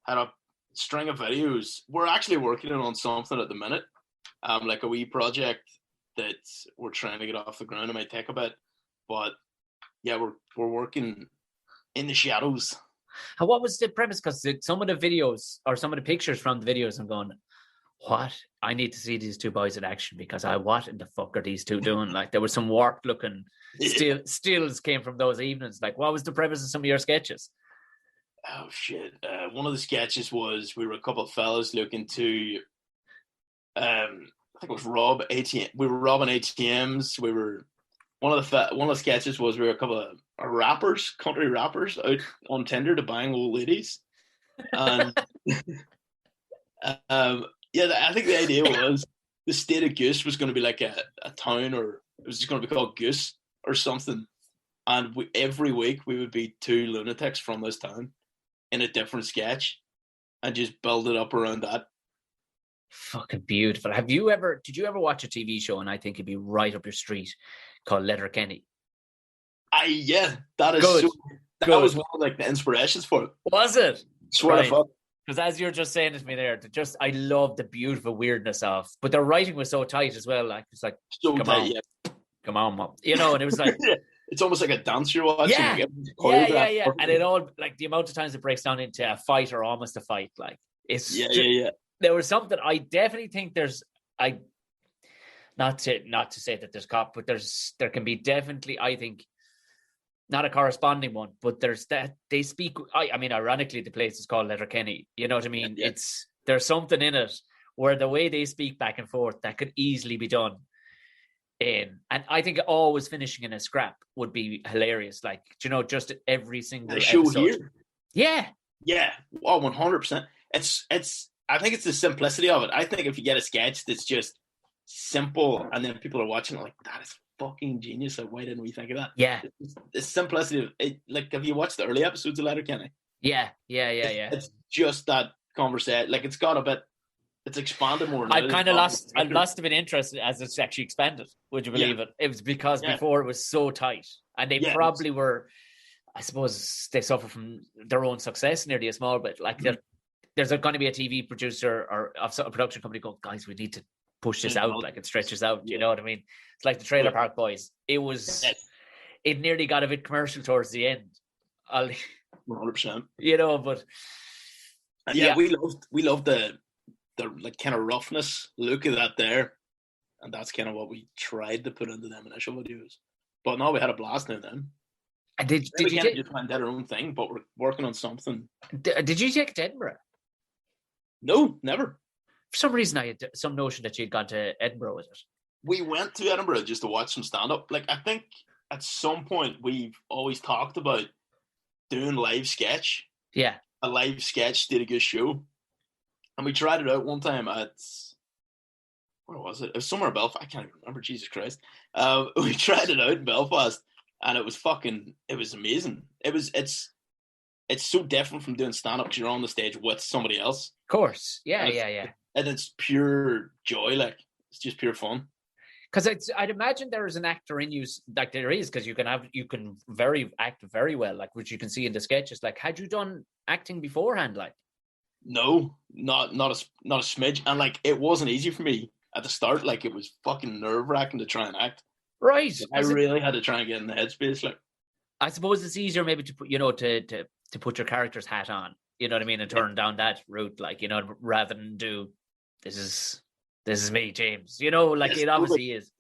Had a string of videos. We're actually working on something at the minute. Like a wee project that we're trying to get off the ground. It might take a bit. But yeah, we're working in the shadows. And what was the premise? Because some of the videos or some of the pictures from the videos, I'm going, what? I need to see these two boys in action because what in the fuck are these two doing? Like there was some warped looking stills came from those evenings. Like what was the premise of some of your sketches? Oh shit! One of the sketches was we were a couple of fellas looking to, I think it was rob ATM. We were robbing ATMs. We were one of the sketches was we were a couple of rappers, country rappers, out on Tinder to bang old ladies, and yeah, I think the idea was the state of Goose was going to be like a town, or it was just going to be called Goose or something. And every week we would be 2 lunatics from this town in a different sketch and just build it up around that. Fucking beautiful. Did you ever watch a TV show, and I think it'd be right up your street, called Letterkenny? Yeah, that is good. That was one of like the inspirations for it. Was it? Swear to fuck. Because as you're just saying to me there, I love the beautiful weirdness of, but the writing was so tight as well. Like it's like, so come tight, on, come on, mom. You know, and it was like, it's almost like a dance you're watching. Yeah, like yeah. And it all, like the amount of times it breaks down into a fight or almost a fight. Like it's yeah. There was something I definitely think not to say that there's cop, but there can be definitely, I think, not a corresponding one, but there's that they speak. I mean, ironically, the place is called Letterkenny. You know what I mean? Yeah. There's something in it where the way they speak back and forth that could easily be done. And I think always finishing in a scrap would be hilarious. Like, just every single show episode. Here. Yeah. Oh, 100%. It's. I think it's the simplicity of it. I think if you get a sketch that's just simple, and then people are watching it like, that is fucking genius. Like, why didn't we think of that? Yeah. The simplicity of it. Like, have you watched the early episodes of Letterkenny? Yeah. It's just that conversation. Like, it's got a bit. It's expanded more. I've lost a bit of interest as it's actually expanded. Would you believe it? It was because before it was so tight, and they probably were. I suppose they suffer from their own success nearly a small bit. Like there's going to be a TV producer or a production company going, guys, we need to push this out, like it stretches out. You know what I mean? It's like the Trailer Park Boys. It was, it nearly got a bit commercial towards the end. 100%. But we loved the like kind of roughness look of that there, and that's kind of what we tried to put into them initial videos. But no, we had a blast now then. And did you just went our own thing, but we're working on something. Did you take it to Edinburgh? No, never. For some reason, I had some notion that you'd gone to Edinburgh with it. We went to Edinburgh just to watch some stand-up. Like, I think at some point we've always talked about doing live sketch. Yeah. A live sketch did a good show. And we tried it out one time at, where was it? It was somewhere in Belfast. I can't even remember, Jesus Christ. We tried it out in Belfast, and it was amazing. It's so different from doing stand-up because you're on the stage with somebody else. Of course. Yeah. And it's pure joy, like, it's just pure fun. Because I'd imagine there is an actor in you, like there is, because you can act very well, like which you can see in the sketches. Like, had you done acting beforehand? Like, no, not a smidge, and like it wasn't easy for me at the start. Like, it was fucking nerve-wracking to try and act. Right, I really had to try and get in the headspace. Like, I suppose it's easier maybe to put to put your character's hat on. You know what I mean, and turn down that route, like, rather than do this is me, James. It obviously is.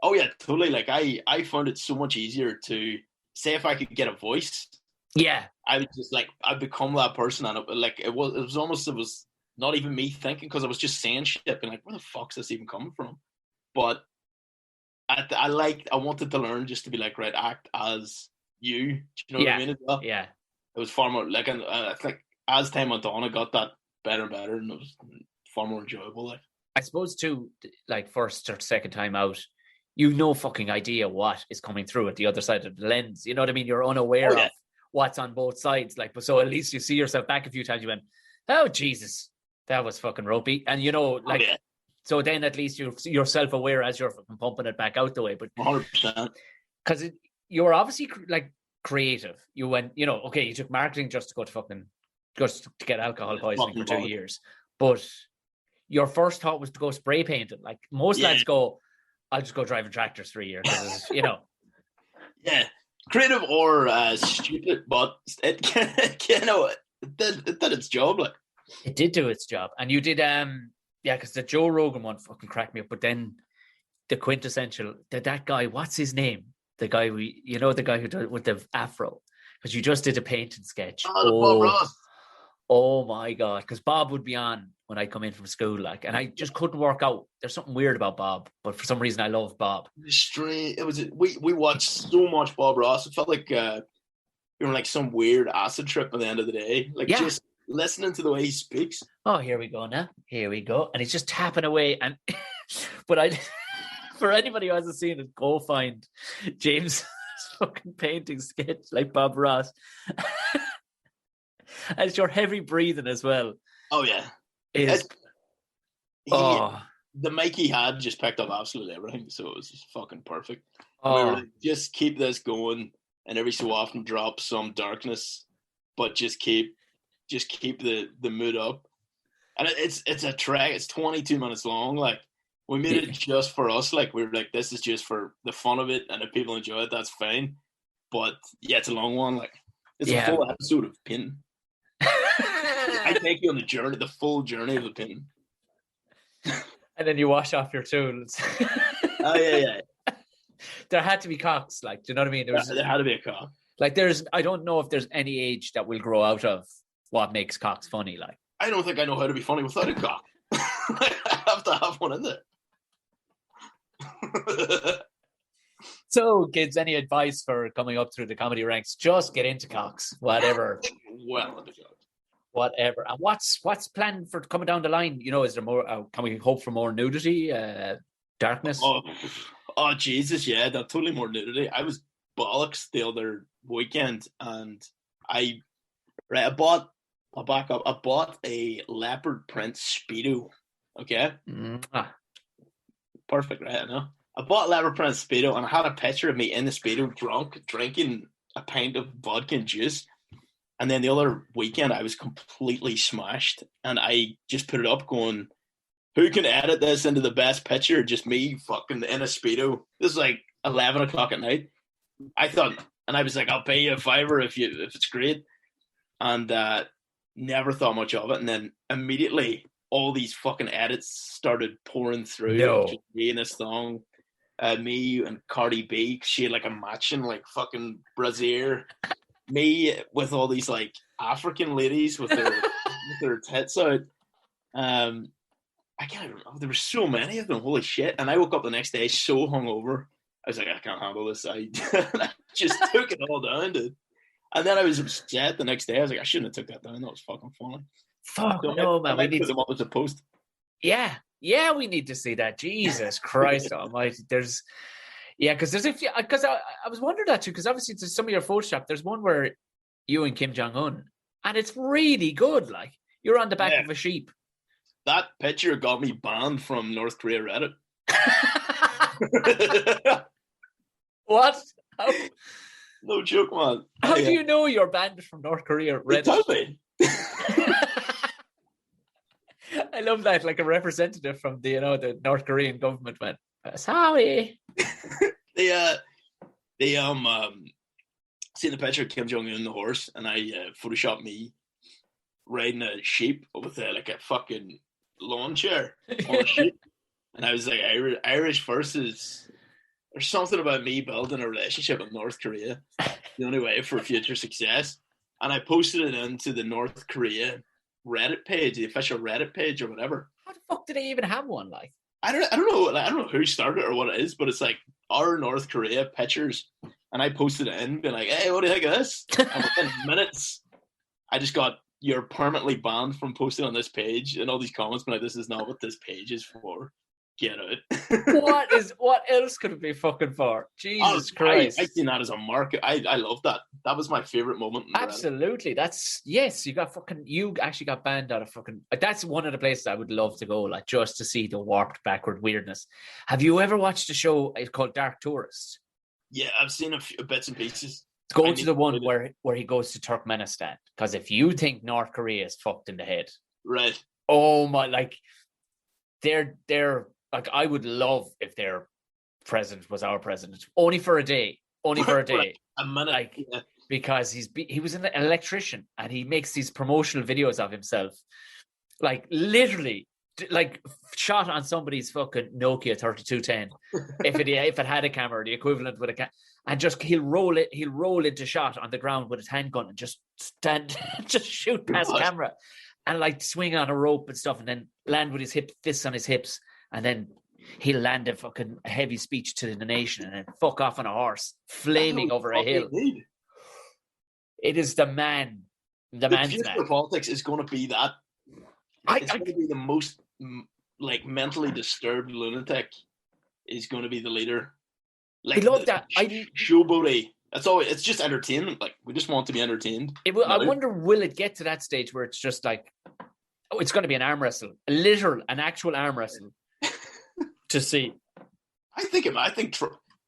Oh yeah, totally. Like I found it so much easier to say if I could get a voice Yeah, I was just like, I'd become that person, and it was not even me thinking, because I was just saying shit, and like, where the fuck's this even coming from? But I wanted to learn just to be like, right, act as you. Do you know what I yeah, mean? As well, yeah. it was far more like, and I think as time went on, I got that better and better, and it was far more enjoyable. Like, I suppose too, like first or second time out, you've no fucking idea what is coming through at the other side of the lens. You know what I mean? You're oh unaware yeah, of what's on both sides. Like, but so at least you see yourself back a few times. You went, oh Jesus, that was fucking ropey. And you know, oh like, yeah, so then at least you're self aware as you're fucking pumping it back out the way. But 100%. because you were obviously like creative. You went, you know, okay, you took marketing just to go to fucking just to get alcohol poisoning for 2 years, but your first thought was to go spray painting. Like most Yeah, lads go, I'll just go driving tractors for a year because you know. yeah, creative or stupid, but it did its job. Like, It did do its job, and you did. Yeah, because the Joe Rogan one fucking cracked me up. But then the quintessential, that guy, what's his name? The guy the guy who did with the afro, because you just did a painting sketch. oh, the Bob Ross. Oh my god! Because Bob would be on when I come in from school, like, and I just couldn't work out. There's something weird about Bob, but for some reason I love Bob. Strange. It was we watched so much Bob Ross. It felt like we were on like some weird acid trip at the end of the day. Like, Yeah. just listening to the way he speaks. Oh, here we go now. Here we go, and he's just tapping away. And but I, for anybody who hasn't seen it, go find James' fucking painting sketch like Bob Ross. And it's your heavy breathing as well. Oh yeah, Is the mic he had just picked up absolutely everything, so it was just fucking perfect. We were oh like, just keep this going, and every so often drop some darkness, but just keep the mood up. And it's a track. It's 22 minutes long. Like, we made it just for us. Like, we were like, this is just for the fun of it, and if people enjoy it, that's fine. But yeah, it's a long one. Like, it's a full episode of Pin. I take you on the full journey of the Pin. And then you wash off your tools. Oh yeah. There had to be cocks, like, do you know what I mean? There had to be a cock. Like, I don't know if there's any age that will grow out of what makes cocks funny. Like, I don't think I know how to be funny without a cock. I have to have one in there. so, kids, any advice for coming up through the comedy ranks? Just get into cocks, whatever. Well, into cocks. Whatever. And what's planned for coming down the line? You know, is there more? Can we hope for more nudity, darkness? Oh, Jesus, yeah, that's totally more nudity. I was bollocks the other weekend, and I bought a leopard print Speedo. Okay, perfect, right? I know. I bought a leopard print Speedo, and I had a picture of me in the Speedo, drunk, drinking a pint of vodka and juice. And then the other weekend, I was completely smashed, and I just put it up going, who can edit this into the best picture? Just me fucking in a Speedo. This is like 11 o'clock at night. I thought, and I was like, I'll pay you $5 if it's great. And never thought much of it. And then immediately all these fucking edits started pouring through. No. Just me in this song. Me and Cardi B, she had like a matching like fucking brassiere. Me with all these like African ladies with their tits out. I can't remember. There were so many of them. Holy shit! And I woke up the next day so hungover. I was like, I can't handle this. I just took it all down, dude. And then I was upset the next day. I was like, I shouldn't have took that down. That was fucking funny. Fuck So no, man. We need put them up as a post. Yeah, we need to see that. Jesus Christ Almighty! Because there's because I was wondering that too. Because obviously, there's some of your Photoshop. There's one where you and Kim Jong Un, and it's really good. Like, you're on the back of a sheep. That picture got me banned from North Korea Reddit. What? No joke, man. How do you know you're banned from North Korea Reddit? Tell me. I love that, like a representative from the North Korean government went, sorry. They seen the picture of Kim Jong Un the horse, and I photoshopped me riding a sheep with like a fucking lawn chair on a sheep, and I was like, Irish versus. There's something about me building a relationship with North Korea. The only way for future success. and I posted it into the North Korea Reddit page, the official Reddit page or whatever. How the fuck do they even have one? Like, I don't know. Like, I don't know who started it or what it is, but it's like our North Korea pictures, and I posted it in, being like, "Hey, what do you think of this?" And within minutes, I just got, "You're permanently banned from posting on this page," and all these comments being like, "This is not what this page is for. Get out." what else could it be fucking for? Jesus Christ. I seen that as a market. I love that. That was my favorite moment. Absolutely. You actually got banned out of fucking, that's one of the places I would love to go, like, just to see the warped backward weirdness. Have you ever watched a show called Dark Tourist? Yeah, I've seen a few bits and pieces. Go to the one where he goes to Turkmenistan, because if you think North Korea is fucked in the head, right? Oh my, like, they're like, I would love if their president was our president, only for a day, A minute, like, yeah. because he was an electrician, and he makes these promotional videos of himself, like, literally, like, shot on somebody's fucking Nokia 3210, if it had a camera, the equivalent with a camera, and just he'll roll into shot on the ground with his handgun and just stand, just shoot past camera, and like swing on a rope and stuff, and then land with his fists on his hips, and then he'll land a fucking heavy speech to the nation, and then fuck off on a horse, flaming over a hill. It is the man's man. The future of politics is going to be that. It's going to be the most, like, mentally disturbed lunatic is going to be the leader. Like, I love that. Showboaty. That's all. It's just entertainment. Like, we just want to be entertained. I wonder, will it get to that stage where it's just like, oh, it's going to be an arm wrestle, an actual arm wrestle to see. I think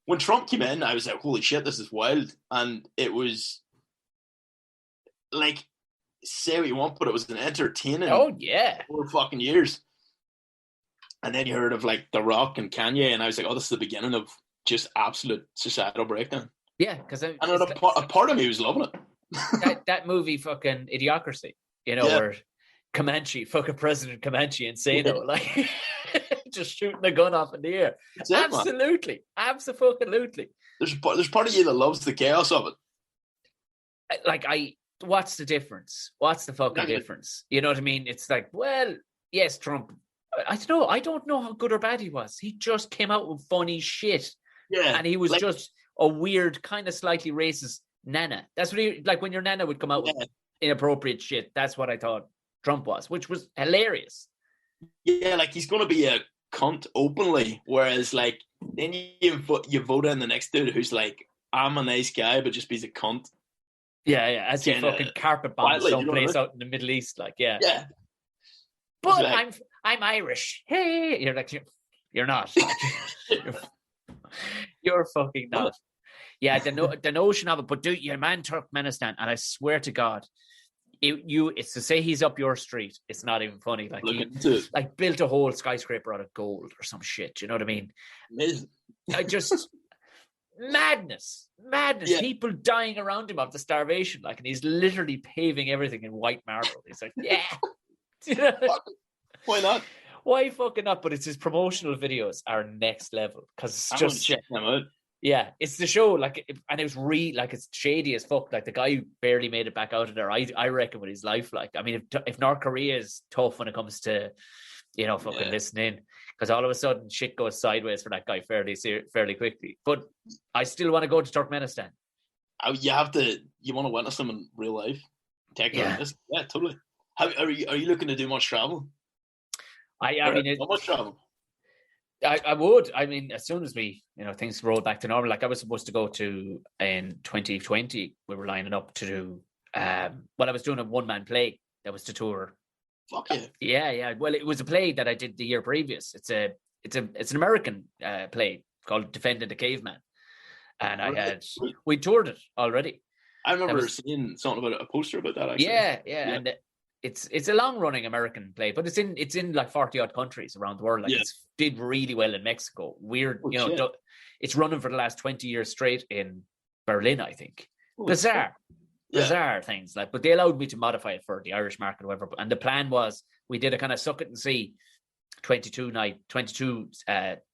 when Trump came in, I was like, holy shit, this is wild. And it was like, say what you want, but it was an entertaining 4 fucking years. And then you heard of like The Rock and Kanye, and I was like, oh, this is the beginning of just absolute societal breakdown. Yeah, because a part of me was loving it. that movie, fucking Idiocracy, where Comanche, fucking President Comanche, Insano, like, just shooting a gun off in the air. Absolutely. There's part of you that loves the chaos of it. Like, what's the difference? What's the fucking difference? You know what I mean? It's like, well, yes, Trump, I don't know. I don't know how good or bad he was. He just came out with funny shit. Yeah. And he was just a weird, kind of slightly racist nana. That's what he, like, when your nana would come out with inappropriate shit. That's what I thought Trump was, which was hilarious. Yeah, like, he's going to be a cunt openly, whereas, like, then you vote in the next dude who's like, I'm a nice guy, but just be a cunt. Yeah, as you fucking carpet bomb someplace out in the Middle East, like, yeah. But like, I'm Irish. Hey, you're like, you're not. You're fucking not. Yeah, the notion of it, but dude, your man Turkmenistan, and I swear to God, it's to say he's up your street. It's not even funny. Like, he like built a whole skyscraper out of gold or some shit. You know what I mean? Amazing. I just madness. Yeah. People dying around him of the starvation, like, and he's literally paving everything in white marble. He's like, yeah. Why not? Why fucking not? But it's his promotional videos are next level, because it's just check them out. Yeah, it's the show, like, and it was like, it's shady as fuck. Like, the guy barely made it back out of there, I reckon, with his life. Like, I mean, if North Korea is tough when it comes to, fucking listening, because all of a sudden shit goes sideways for that guy fairly quickly. But I still want to go to Turkmenistan. You want to witness them in real life. Take a risk. Yeah, totally. Are you looking to do much travel? I mean, how much travel? I would. I mean, as soon as we, things roll back to normal, like, I was supposed to go to, in 2020, we were lining up to do, I was doing a one-man play that was to tour. Fuck yeah. Yeah. Well, it was a play that I did the year previous. It's an American play called Defending the Caveman. And we toured it already. I remember seeing something about a poster about that, actually. Yeah. And it's a long-running American play, but it's in like 40-odd countries around the world. Like, it did really well in Mexico. Weird, it's running for the last 20 years straight in Berlin, I think. Bizarre things, like, but they allowed me to modify it for the Irish market or whatever. And the plan was, we did a kind of suck it and see 22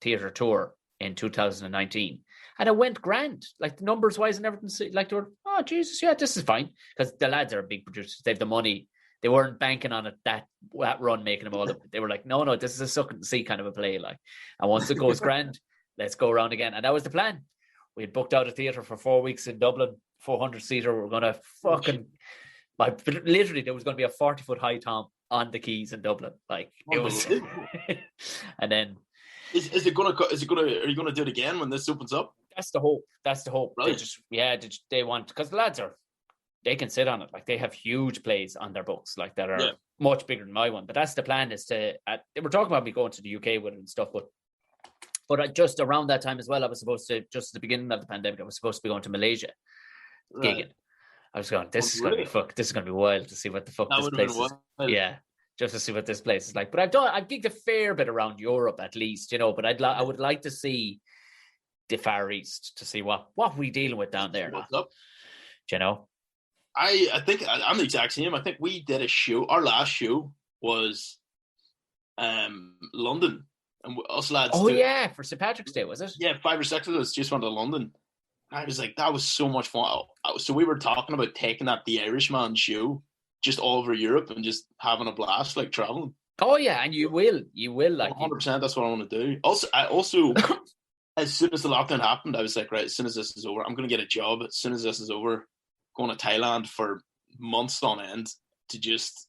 theatre tour in 2019, And it went grand, like the numbers wise and everything. Like they were, oh Jesus, yeah, this is fine, because the lads are big producers. They have the money. They weren't banking on it that run making them all. They were like, no, this is a suck and see kind of a play. Like, and once it goes grand, let's go around again. And that was the plan. We had booked out a theatre for 4 weeks in Dublin, 400-seater. We were gonna fucking, like, literally there was going to be a 40-foot high tom on the quays in Dublin. Like it was, and then. Are you gonna do it again when this opens up? That's the hope. Right. They want, because the lads they can sit on it. Like they have huge plays on their books, like that are much bigger than my one. But that's the plan, is to, they were talking about me going to the UK with it and stuff, but just around that time as well, I was supposed to, just at the beginning of the pandemic, I was supposed to be going to Malaysia gigging. I was going, this is gonna be wild to see what the fuck this place is. Yeah. Just to see what this place is like. But I've gigged a fair bit around Europe at least, but I would like to see the Far East, to see what we dealing with down there. What's up? I think I'm the exact same. I think we did a show. Our last show was London, and us lads. Oh yeah, for St. Patrick's Day, was it? Yeah, 5 or 6 of us just went to London. I was like, that was so much fun. So we were talking about taking the Irishman show just all over Europe and just having a blast, like traveling. Oh yeah, and you will like 100%. That's what I want to do. Also, as soon as the lockdown happened, I was like, right, as soon as this is over, I'm going to get a job. As soon as this is over, going to Thailand for months on end to just,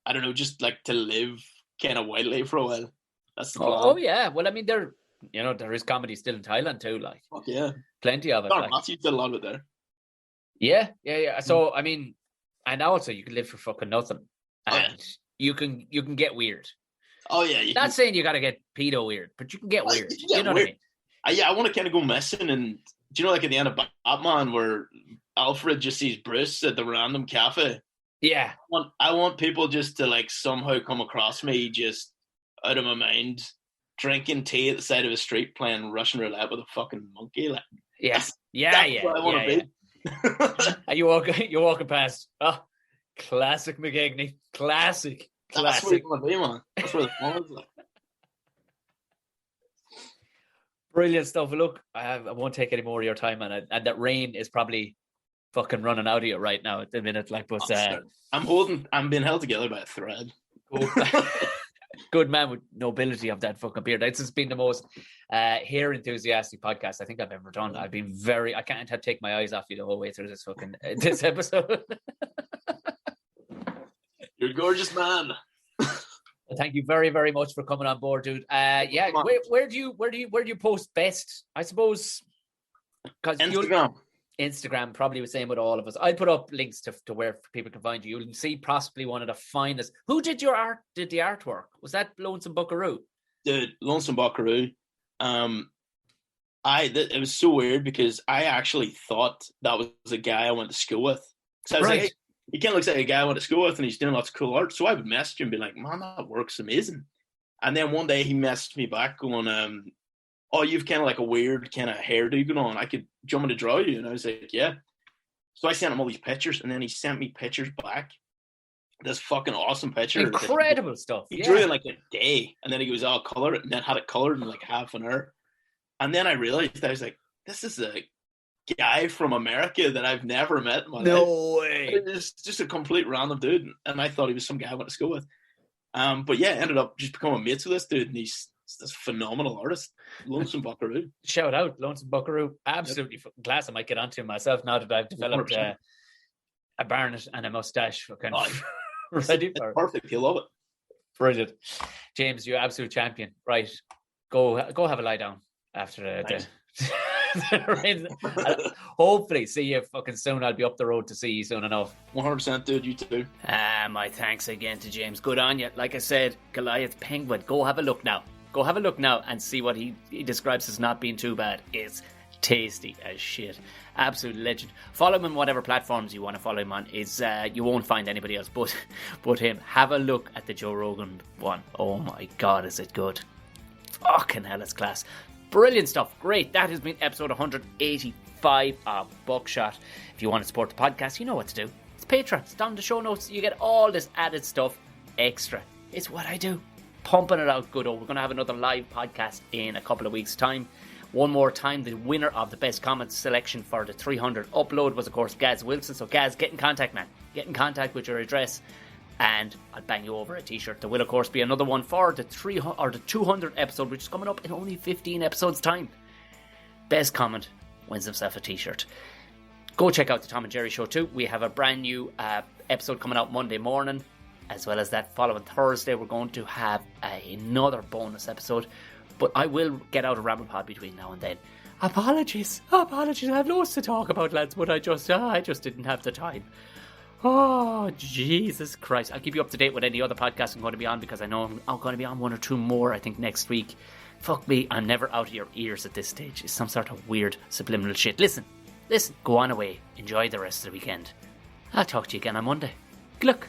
I don't know, just like to live kind of wildly for a while. That's the plan. Oh yeah, well, I mean, there is comedy still in Thailand too. Like, fuck yeah, plenty of it. Like, Matthew did a lot of it there. Yeah. So I mean. And also, you can live for fucking nothing, and you can get weird. Oh yeah, not saying you got to get pedo weird, but you can get weird. You know weird. What I mean? I want to kind of go missing, and do you know, like at the end of Batman, where Alfred just sees Bruce at the random cafe? Yeah, I want people just to like somehow come across me just out of my mind, drinking tea at the side of a street, playing Russian roulette with a fucking monkey. Like, yes, that's what I want to be. And you're walking past. Oh, classic McKegney. Classic. That's where you want to be, man. That's where the fun is. Like. Brilliant stuff. Look, I won't take any more of your time, and that rain is probably fucking running out of you right now at the minute. Like, but I'm being held together by a thread. Good man with nobility of that fucking beard. It's just been the most hair enthusiastic podcast I think I've ever done. I've been I can't take my eyes off you the whole way through this fucking this episode. You're a gorgeous man. Thank you very, very much for coming on board, dude. Yeah, where do you post best? I suppose because Instagram probably was same with all of us. I'd put up links to where people can find you. You'll see possibly one of the finest. Who did the artwork? Was that Lonesome Buckaroo? Dude, Lonesome Buckaroo. It was so weird because I actually thought that was a guy I went to school with. So I was like, hey, he kind of looks like a guy I went to school with and he's doing lots of cool art. So I would message him and be like, man, that work's amazing. And then one day he messaged me back going, oh, you've kind of like a weird kind of hairdo going on. Do you want me to draw you? And I was like, yeah. So I sent him all these pictures, and then he sent me pictures back. This fucking awesome picture. Incredible stuff. He drew it in like a day, and then he goes, I'll color it, and then had it colored in like half an hour. And then I realized, I was like, this is a guy from America that I've never met in my life. No way. It's just a complete random dude, and I thought he was some guy I went to school with. But yeah, ended up just becoming mates with this dude, and he's this phenomenal artist, Lonesome Buckaroo. Shout out, Lonesome Buckaroo. Absolutely fucking class. I might get onto him myself now that I've developed a barnet and a mustache. Ready for it. Perfect. You'll love it. Brilliant. James, you're absolute champion. Right. Go have a lie down after the hopefully see you fucking soon. I'll be up the road to see you soon enough. 100%, dude. You too. My thanks again to James. Good on you. Like I said, Goliath Penguin. Go have a look now and see what he describes as not being too bad. It's tasty as shit. Absolute legend. Follow him on whatever platforms you want to follow him on. You won't find anybody else but him. Have a look at the Joe Rogan one. Oh my god, is it good. Fucking hell, it's class. Brilliant stuff. Great. That has been episode 185 of Buckshot. If you want to support the podcast, you know what to do. It's Patreon. It's down in the show notes. You get all this added stuff extra. It's what I do. Pumping it out good. We're going to have another live podcast in a couple of weeks' time. One more time, the winner of the best comments selection for the 300 upload was, of course, Gaz Wilson. So, Gaz, get in contact, man. Get in contact with your address, and I'll bang you over a t-shirt. There will, of course, be another one for the 200 episode, which is coming up in only 15 episodes' time. Best comment wins himself a t-shirt. Go check out the Tom and Jerry Show too. We have a brand new episode coming out Monday morning, as well as that following Thursday. We're going to have another bonus episode, but I will get out a Ramble Pod between now and then. Apologies. I have loads to talk about, lads, but I just didn't have the time. Oh, Jesus Christ. I'll keep you up to date with any other podcasts I'm going to be on, because I know I'm going to be on one or two more, I think, next week. Fuck me, I'm never out of your ears at this stage. It's some sort of weird subliminal shit. Listen, go on away. Enjoy the rest of the weekend. I'll talk to you again on Monday. Good luck.